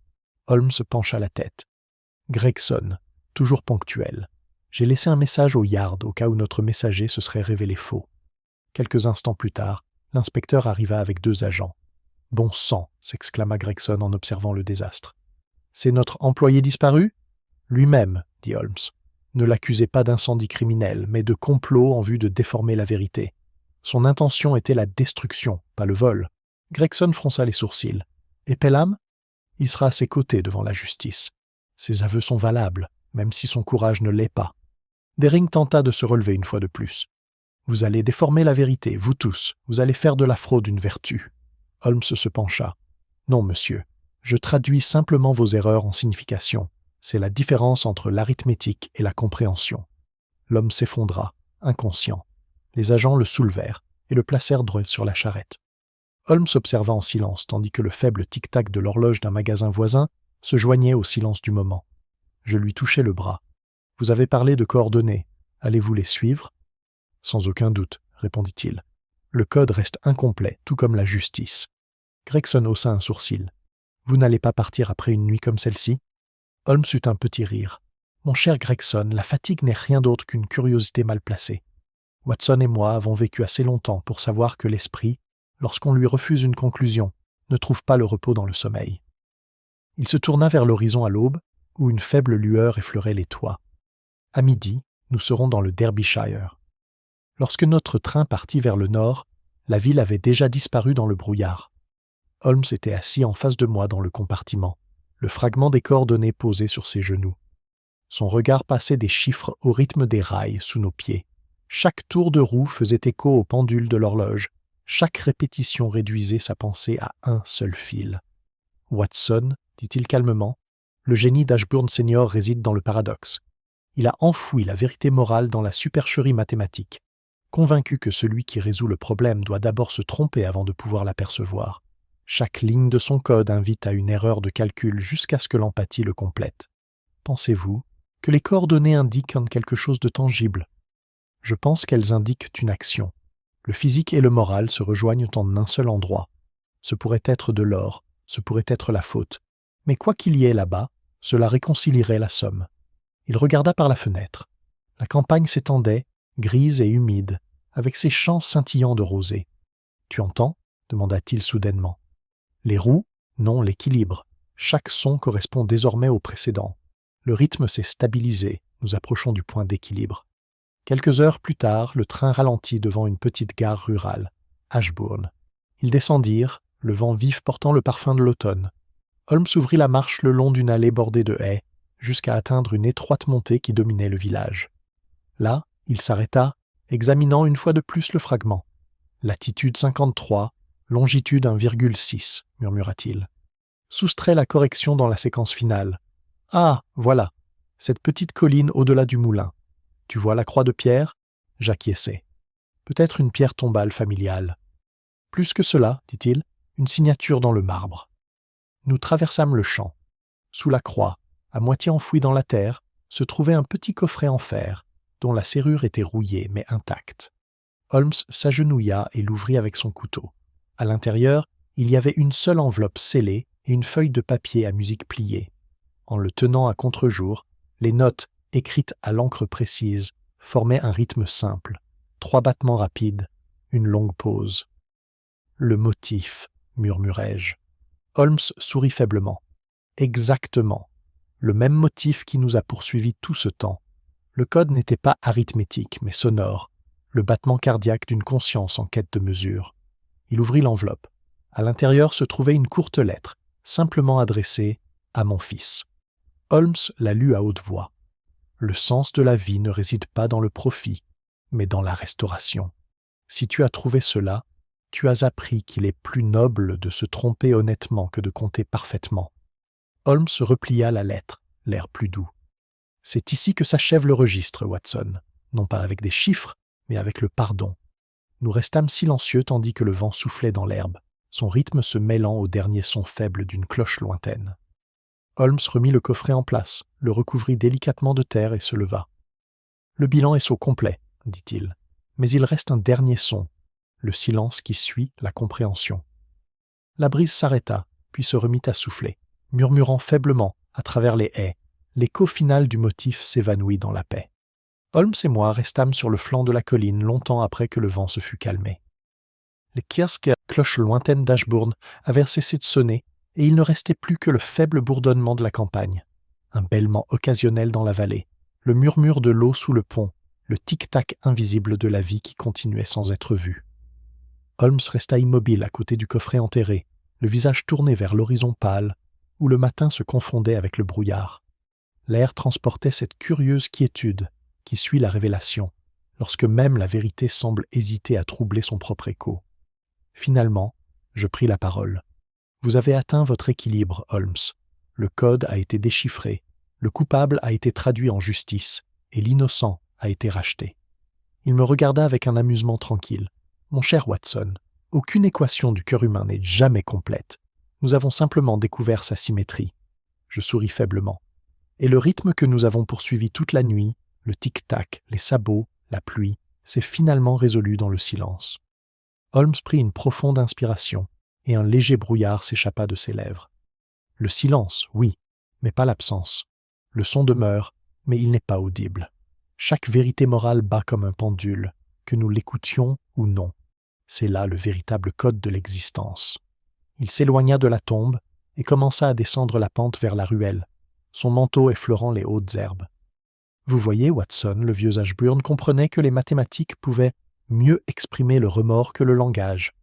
Holmes pencha la tête. « Gregson, toujours ponctuel. J'ai laissé un message au yard au cas où notre messager se serait révélé faux. » Quelques instants plus tard, l'inspecteur arriva avec 2 agents. « Bon sang !» s'exclama Gregson en observant le désastre. « C'est notre employé disparu ?»« Lui-même, » dit Holmes. « Ne l'accusez pas d'incendie criminel, mais de complot en vue de déformer la vérité. Son intention était la destruction, pas le vol. » Gregson fronça les sourcils. « Et Pelham ? Il sera à ses côtés devant la justice. Ses aveux sont valables, même si son courage ne l'est pas. » Deering tenta de se relever une fois de plus. « Vous allez déformer la vérité, vous tous. Vous allez faire de la fraude une vertu. » Holmes se pencha. « Non, monsieur. Je traduis simplement vos erreurs en signification. C'est la différence entre l'arithmétique et la compréhension. » L'homme s'effondra, inconscient. Les agents le soulevèrent et le placèrent droit sur la charrette. Holmes observa en silence, tandis que le faible tic-tac de l'horloge d'un magasin voisin se joignait au silence du moment. Je lui touchai le bras. « Vous avez parlé de coordonnées. Allez-vous les suivre ?»« Sans aucun doute, » répondit-il. « Le code reste incomplet, tout comme la justice. » Gregson haussa un sourcil. « Vous n'allez pas partir après une nuit comme celle-ci ?» Holmes eut un petit rire. « Mon cher Gregson, la fatigue n'est rien d'autre qu'une curiosité mal placée. Watson et moi avons vécu assez longtemps pour savoir que l'esprit, lorsqu'on lui refuse une conclusion, ne trouve pas le repos dans le sommeil. » Il se tourna vers l'horizon à l'aube, où une faible lueur effleurait les toits. À midi, Nous serons dans le Derbyshire. Lorsque notre train partit vers le nord, la ville avait déjà disparu dans le brouillard. Holmes était assis en face de moi dans le compartiment, le fragment des coordonnées posé sur ses genoux. Son regard passait des chiffres au rythme des rails sous nos pieds. Chaque tour de roue faisait écho au pendule de l'horloge. Chaque répétition réduisait sa pensée à un seul fil. « Watson, dit-il calmement, le génie d'Ashburn Senior réside dans le paradoxe. Il a enfoui la vérité morale dans la supercherie mathématique, convaincu que celui qui résout le problème doit d'abord se tromper avant de pouvoir l'apercevoir. Chaque ligne de son code invite à une erreur de calcul jusqu'à ce que l'empathie le complète. Pensez-vous que les coordonnées indiquent quelque chose de tangible? Je pense qu'elles indiquent une action. Le physique et le moral se rejoignent en un seul endroit. Ce pourrait être de l'or, ce pourrait être la faute. Mais quoi qu'il y ait là-bas, cela réconcilierait la somme. Il regarda par la fenêtre. La campagne s'étendait, grise et humide, avec ses champs scintillants de rosée. « Tu entends » demanda-t-il soudainement. « Les roues ? Non, l'équilibre. Chaque son correspond désormais au précédent. Le rythme s'est stabilisé, nous approchons du point d'équilibre. » Quelques heures plus tard, le train ralentit devant une petite gare rurale, Ashburn. Ils descendirent, le vent vif portant le parfum de l'automne. Holmes ouvrit la marche le long d'une allée bordée de haies, jusqu'à atteindre une étroite montée qui dominait le village. Là, il s'arrêta, examinant une fois de plus le fragment. « Latitude 53, longitude 1,6, murmura-t-il. Soustrait la correction dans la séquence finale. « Ah, voilà, cette petite colline au-delà du moulin. Tu vois la croix de pierre » J'acquiesçai. Peut-être une pierre tombale familiale. Plus que cela, dit-il, une signature dans le marbre. Nous traversâmes le champ. Sous la croix, à moitié enfouie dans la terre, se trouvait un petit coffret en fer, dont la serrure était rouillée mais intacte. Holmes s'agenouilla et l'ouvrit avec son couteau. À l'intérieur, il y avait une seule enveloppe scellée et une feuille de papier à musique pliée. En le tenant à contre-jour, les notes, écrites à l'encre précise, formaient un rythme simple. 3 battements rapides, une longue pause. « Le motif, murmurai-je. Holmes sourit faiblement. « Exactement. Le même motif qui nous a poursuivis tout ce temps. Le code n'était pas arithmétique, mais sonore, le battement cardiaque d'une conscience en quête de mesure. » Il ouvrit l'enveloppe. À l'intérieur se trouvait une courte lettre, simplement adressée « à mon fils ». Holmes la lut à haute voix. « Le sens de la vie ne réside pas dans le profit, mais dans la restauration. Si tu as trouvé cela, tu as appris qu'il est plus noble de se tromper honnêtement que de compter parfaitement. » Holmes replia la lettre, l'air plus doux. « C'est ici que s'achève le registre, Watson, non pas avec des chiffres, mais avec le pardon. » Nous restâmes silencieux tandis que le vent soufflait dans l'herbe, son rythme se mêlant au dernier son faible d'une cloche lointaine. Holmes remit le coffret en place, le recouvrit délicatement de terre et se leva. « Le bilan est au complet, » dit-il, « mais il reste un dernier son, le silence qui suit la compréhension. » La brise s'arrêta, puis se remit à souffler, murmurant faiblement à travers les haies. L'écho final du motif s'évanouit dans la paix. Holmes et moi restâmes sur le flanc de la colline longtemps après que le vent se fut calmé. Les cloches lointaines d'Ashburn avaient cessé de sonner, et il ne restait plus que le faible bourdonnement de la campagne, un bêlement occasionnel dans la vallée, le murmure de l'eau sous le pont, le tic-tac invisible de la vie qui continuait sans être vue. Holmes resta immobile à côté du coffret enterré, le visage tourné vers l'horizon pâle, où le matin se confondait avec le brouillard. L'air transportait cette curieuse quiétude qui suit la révélation, lorsque même la vérité semble hésiter à troubler son propre écho. Finalement, je pris la parole. « Vous avez atteint votre équilibre, Holmes. Le code a été déchiffré, le coupable a été traduit en justice, et l'innocent a été racheté. » Il me regarda avec un amusement tranquille. « Mon cher Watson, aucune équation du cœur humain n'est jamais complète. Nous avons simplement découvert sa symétrie. » Je souris faiblement. « Et le rythme que nous avons poursuivi toute la nuit, le tic-tac, les sabots, la pluie, s'est finalement résolu dans le silence. » Holmes prit une profonde inspiration, et un léger brouillard s'échappa de ses lèvres. « Le silence, oui, mais pas l'absence. Le son demeure, mais il n'est pas audible. Chaque vérité morale bat comme un pendule, que nous l'écoutions ou non. C'est là le véritable code de l'existence. » Il s'éloigna de la tombe et commença à descendre la pente vers la ruelle, son manteau effleurant les hautes herbes. Vous voyez, Watson, le vieux Ashburn comprenait que les mathématiques pouvaient mieux exprimer le remords que le langage.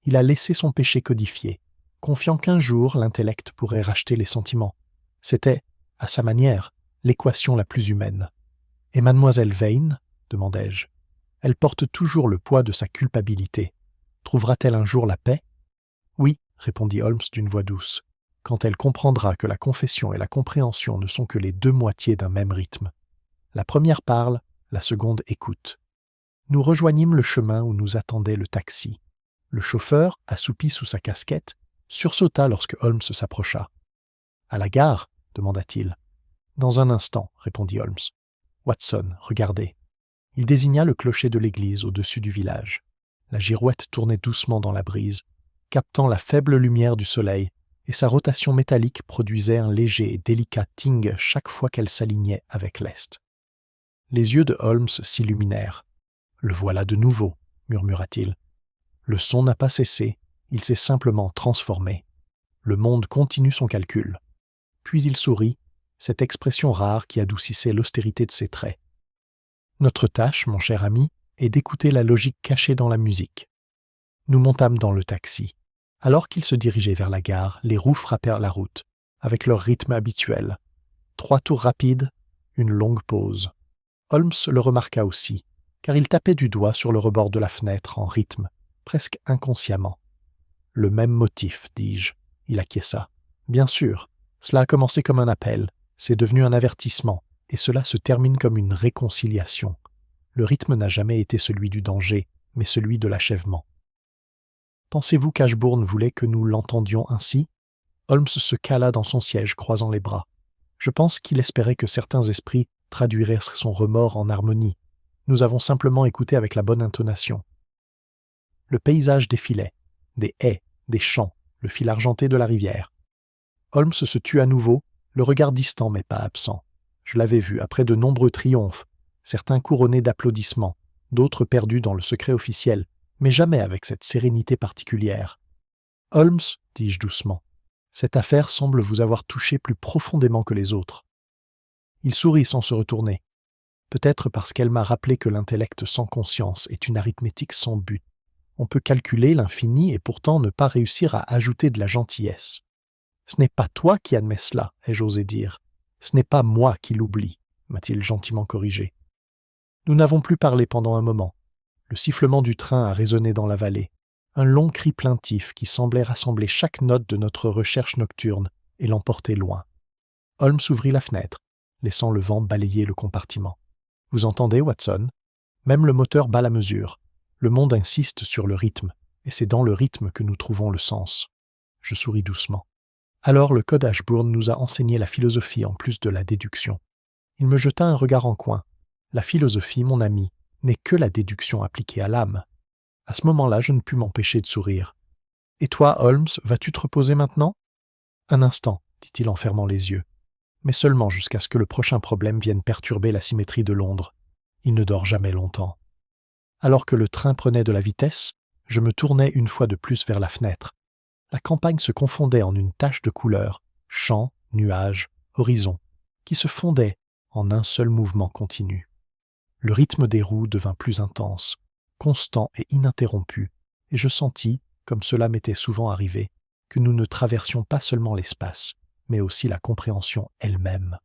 Il a laissé son péché codifié, confiant qu'un jour l'intellect pourrait racheter les sentiments. C'était, à sa manière, l'équation la plus humaine. « Et mademoiselle Vane ?» demandai-je. « Elle porte toujours le poids de sa culpabilité. Trouvera-t-elle un jour la paix ?»« Oui, » répondit Holmes d'une voix douce, « quand elle comprendra que la confession et la compréhension ne sont que les deux moitiés d'un même rythme. La première parle, la seconde écoute. » Nous rejoignîmes le chemin où nous attendait le taxi. Le chauffeur, assoupi sous sa casquette, sursauta lorsque Holmes s'approcha. « À la gare ?» demanda-t-il. « Dans un instant, » répondit Holmes. « Watson, regardez. » Il désigna le clocher de l'église au-dessus du village. La girouette tournait doucement dans la brise, captant la faible lumière du soleil, et sa rotation métallique produisait un léger et délicat ting chaque fois qu'elle s'alignait avec l'est. Les yeux de Holmes s'illuminèrent. « Le voilà de nouveau, » murmura-t-il. Le son n'a pas cessé, il s'est simplement transformé. Le monde continue son calcul. Puis il sourit, cette expression rare qui adoucissait l'austérité de ses traits. Notre tâche, mon cher ami, est d'écouter la logique cachée dans la musique. Nous montâmes dans le taxi. Alors qu'il se dirigeait vers la gare, les roues frappèrent la route, avec leur rythme habituel. 3 tours rapides, une longue pause. Holmes le remarqua aussi, car il tapait du doigt sur le rebord de la fenêtre en rythme, presque inconsciemment. « Le même motif, dis-je. » Il acquiesça. « Bien sûr, cela a commencé comme un appel, c'est devenu un avertissement, et cela se termine comme une réconciliation. Le rythme n'a jamais été celui du danger, mais celui de l'achèvement. » Pensez-vous qu'Ashburn voulait que nous l'entendions ainsi ? Holmes se cala dans son siège, croisant les bras. Je pense qu'il espérait que certains esprits traduiraient son remords en harmonie. Nous avons simplement écouté avec la bonne intonation. Le paysage défilait. Des haies, des champs, le fil argenté de la rivière. Holmes se tut à nouveau, le regard distant mais pas absent. Je l'avais vu après de nombreux triomphes, certains couronnés d'applaudissements, d'autres perdus dans le secret officiel, mais jamais avec cette sérénité particulière. « Holmes, dis-je doucement, cette affaire semble vous avoir touché plus profondément que les autres. » Il sourit sans se retourner. Peut-être parce qu'elle m'a rappelé que l'intellect sans conscience est une arithmétique sans but. On peut calculer l'infini et pourtant ne pas réussir à ajouter de la gentillesse. « Ce n'est pas toi qui admets cela, » ai-je osé dire. « Ce n'est pas moi qui l'oublie, » m'a-t-il gentiment corrigé. Nous n'avons plus parlé pendant un moment. Le sifflement du train a résonné dans la vallée. Un long cri plaintif qui semblait rassembler chaque note de notre recherche nocturne et l'emporter loin. Holmes ouvrit la fenêtre, laissant le vent balayer le compartiment. « Vous entendez, Watson ? Même le moteur bat la mesure. Le monde insiste sur le rythme, et c'est dans le rythme que nous trouvons le sens. » Je souris doucement. Alors le code Ashburn nous a enseigné la philosophie en plus de la déduction. Il me jeta un regard en coin. La philosophie, mon ami, n'est que la déduction appliquée à l'âme. À ce moment-là, je ne pus m'empêcher de sourire. « Et toi, Holmes, vas-tu te reposer maintenant ?»« Un instant, » dit-il en fermant les yeux, mais seulement jusqu'à ce que le prochain problème vienne perturber la symétrie de Londres. Il ne dort jamais longtemps. Alors que le train prenait de la vitesse, je me tournai une fois de plus vers la fenêtre. La campagne se confondait en une tache de couleurs, champs, nuages, horizon, qui se fondaient en un seul mouvement continu. Le rythme des roues devint plus intense, constant et ininterrompu, et je sentis, comme cela m'était souvent arrivé, que nous ne traversions pas seulement l'espace, mais aussi la compréhension elle-même.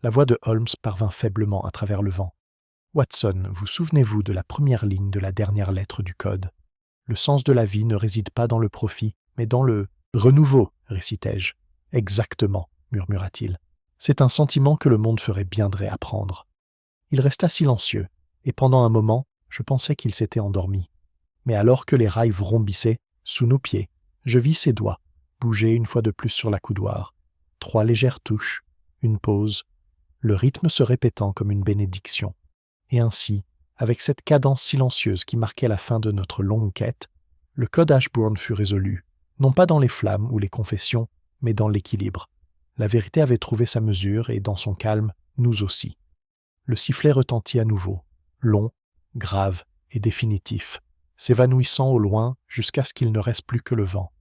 La voix de Holmes parvint faiblement à travers le vent. « Watson, vous souvenez-vous de la première ligne de la dernière lettre du code ? Le sens de la vie ne réside pas dans le profit, mais dans le renouveau, récitai-je. « Exactement, murmura-t-il. C'est un sentiment que le monde ferait bien de réapprendre. » Il resta silencieux, et pendant un moment, je pensais qu'il s'était endormi. Mais alors que les rails vrombissaient, sous nos pieds, je vis ses doigts bouger une fois de plus sur la coudoir. 3 légères touches, une pause, le rythme se répétant comme une bénédiction. Et ainsi, avec cette cadence silencieuse qui marquait la fin de notre longue quête, le code Ashburn fut résolu, non pas dans les flammes ou les confessions, mais dans l'équilibre. La vérité avait trouvé sa mesure et, dans son calme, nous aussi. Le sifflet retentit à nouveau, long, grave et définitif, s'évanouissant au loin jusqu'à ce qu'il ne reste plus que le vent.